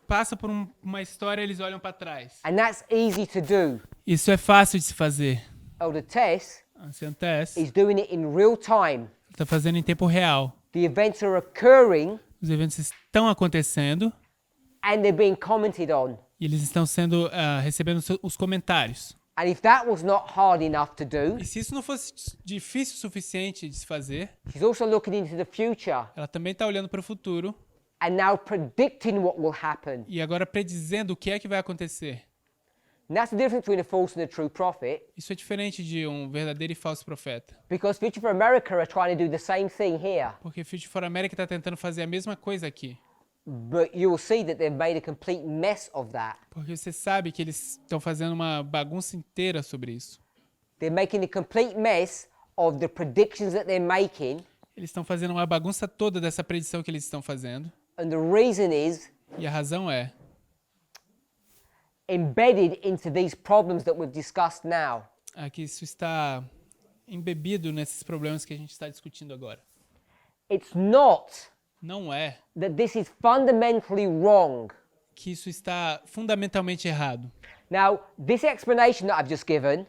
passam por uma história, eles olham para trás. And that's easy to do. Isso é fácil de se fazer. Elder Tess A anciã Tess is doing it in real time. está fazendo em tempo real. The events are occurring Os eventos estão acontecendo and they're being commented on. e eles estão recebendo os comentários. And if that was not hard enough to do, E se isso não fosse difícil o suficiente de se fazer, she's also looking into the future ela também está olhando para o futuro and now predicting what will happen. e agora predizendo o que é que vai acontecer. And that's the difference between a false and a true prophet, Isso é diferente de um verdadeiro e falso profeta. because Future for America are trying to do the same thing here. Porque Future for America está tentando fazer a mesma coisa aqui. But you will see that they've made a complete mess of that. Porque você sabe que eles estão fazendo uma bagunça inteira sobre isso. They're making a complete mess of the predictions that they're making, Eles estão fazendo uma bagunça toda dessa predição que eles estão fazendo. and the reason is E a razão é embedded into these problems that we've discussed now. que isso está embebido nesses problemas que a gente está discutindo agora. It's not Não é that this is fundamentally wrong. que isso está fundamentalmente errado. Now, this explanation that I've just given,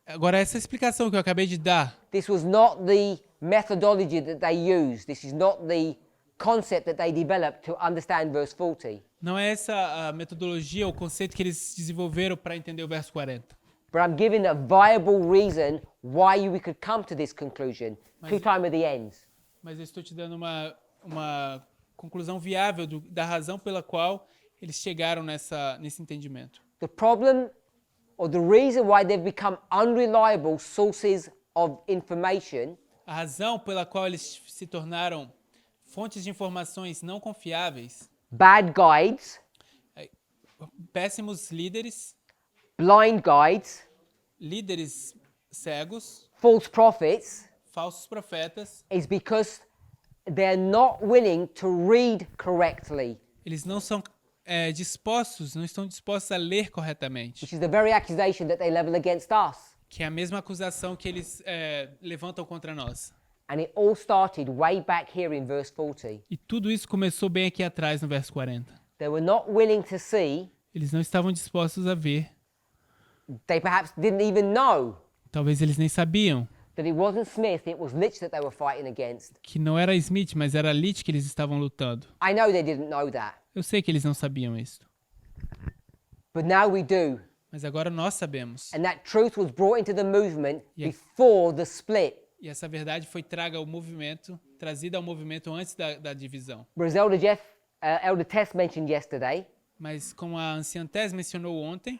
Agora, essa explicação que eu acabei de dar, this was not the methodology that they used. This is not the concept that they developed to understand verse 40. não é essa a metodologia, o conceito que eles desenvolveram para entender o verso 40. But I'm giving a viable reason why we could come to this conclusion. Two time of the ends. Mas eu estou te dando uma conclusão viável da razão pela qual eles chegaram nesse entendimento. The problem, or the reason why they've become unreliable sources of information, A razão pela qual eles se tornaram fontes de informações não confiáveis, bad guides, péssimos líderes, blind guides, líderes cegos, false prophets, falsos profetas, is because they're not willing to read correctly, eles não são não estão dispostos a ler corretamente, which is the very accusation that they level against us. que é a mesma acusação que eles levantam contra nós. And it all started way back here in verse 40. E tudo isso começou bem aqui atrás no verso 40. They were not willing to see, Eles não estavam dispostos a ver, they perhaps didn't even know talvez eles nem sabiam, that it wasn't Smith, it was Litch that they were fighting against. que não era Smith, mas era Litch que eles estavam lutando. I know they didn't know that, Eu sei que eles não sabiam isso, but now we do. mas agora nós sabemos. And that truth was brought into the movement Yeah. before the split. E essa verdade foi trazida ao movimento antes da divisão. But as Elder Tess mentioned yesterday, Mas como a anciã Tess mencionou ontem,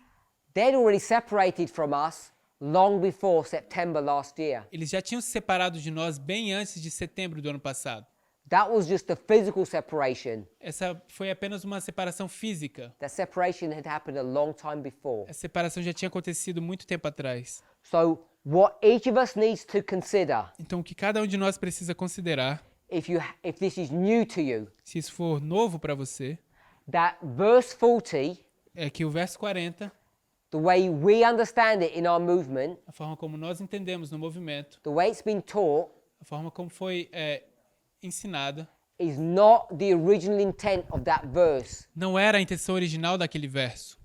they'd already separated from us long before September last year. eles já tinham se separado de nós bem antes de setembro do ano passado. That was just a physical separation. Essa foi apenas uma separação física. That separation had happened a long time before. Essa separação já tinha acontecido muito tempo atrás. So what each of us needs to consider, Então, o que cada um de nós precisa considerar, if this is new to you, se isso for novo para você, that verse 40, é que o verso 40, the way we understand it in our movement, a forma como nós entendemos no movimento, the way it's been taught, a forma como foi ensinada, is not the original intent of that verse. não era a intenção original daquele verso.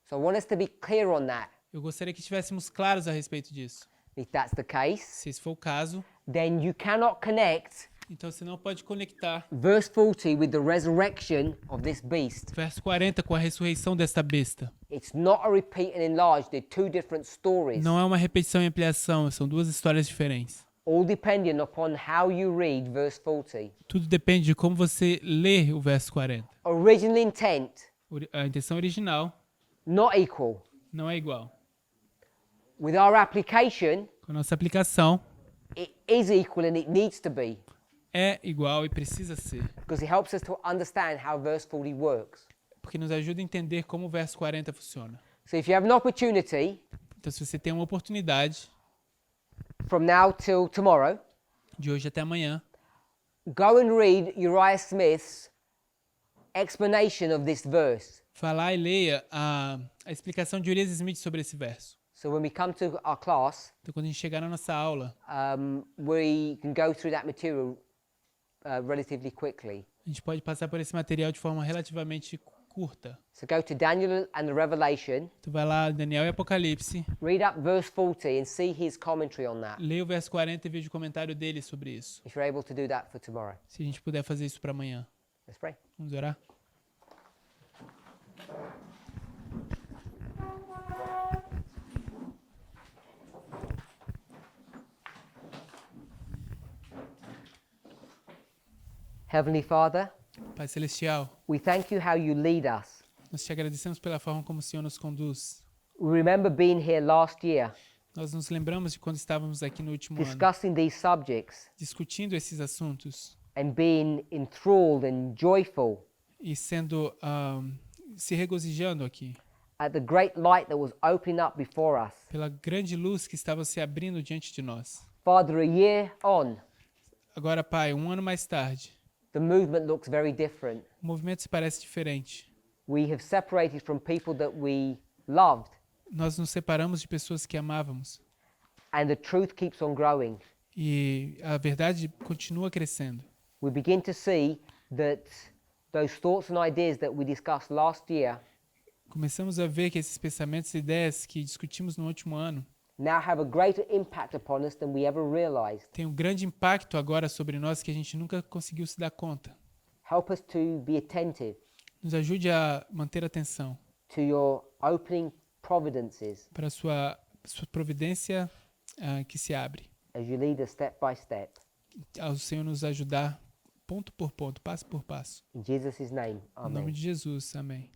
So I want us to be clear on that. Eu gostaria que estivéssemos claros a respeito disso. If that's the case, Se esse for o caso, then you cannot connect então você não pode conectar verse 40 with the resurrection of this beast. o verso 40 com a ressurreição desta besta. It's not a repeat and enlarge. They're two different stories, Não é uma repetição e ampliação, são duas histórias diferentes. all depending upon how you read verse 40. Tudo depende de como você lê o verso 40. Original intent, A intenção original not equal. não é igual. With our application, Com a nossa aplicação, it is equal and it needs to be, é igual e precisa ser, because it helps us to understand how verse 40 works. porque nos ajuda a entender como o verso 40 funciona. So if you have an opportunity Então, se você tem uma oportunidade, from now till tomorrow, de hoje até amanhã, go and read Uriah Smith's explanation of this verse. vá lá e leia a explicação de Uriah Smith sobre esse verso. So when we come to our class, Então, quando a gente chegar na nossa aula, we can go through that material relatively quickly. a gente pode passar por esse material de forma relativamente curta. So go to Daniel and the Revelation, Tu vai lá, Daniel e Apocalipse, read up verse 40 and see his commentary on that, leia o verso 40 e veja o comentário dele sobre isso. if you're able to do that for tomorrow. Se a gente puder fazer isso para amanhã. Let's pray. Vamos orar? Heavenly Father, Pai Celestial, we thank you how you lead us. nós te agradecemos pela forma como o Senhor nos conduz. We remember being here last year, Nós nos lembramos de quando estávamos aqui no último ano, discussing these subjects discutindo esses assuntos and being enthralled and joyful e se regozijando aqui at the great light that was opening up before us. pela grande luz que estava se abrindo diante de nós. Father, a year on, Agora, Pai, um ano mais tarde, the movement looks very different. o movimento se parece diferente. We have separated from people that we loved, Nós nos separamos de pessoas que amávamos and the truth keeps on growing. e a verdade continua crescendo. We begin to see that those thoughts and ideas that we discussed last year Começamos a ver que esses pensamentos e ideias que discutimos no último ano now have a greater impact upon us than we ever realized. têm um grande impacto agora sobre nós que a gente nunca conseguiu se dar conta. Help us to be attentive Nos ajude a manter a atenção to your opening providences para a sua providência que se abre, as you lead us step by step. ao Senhor nos ajudar ponto por ponto, passo por passo. In Jesus' name, Em nome amen. de Jesus, amém.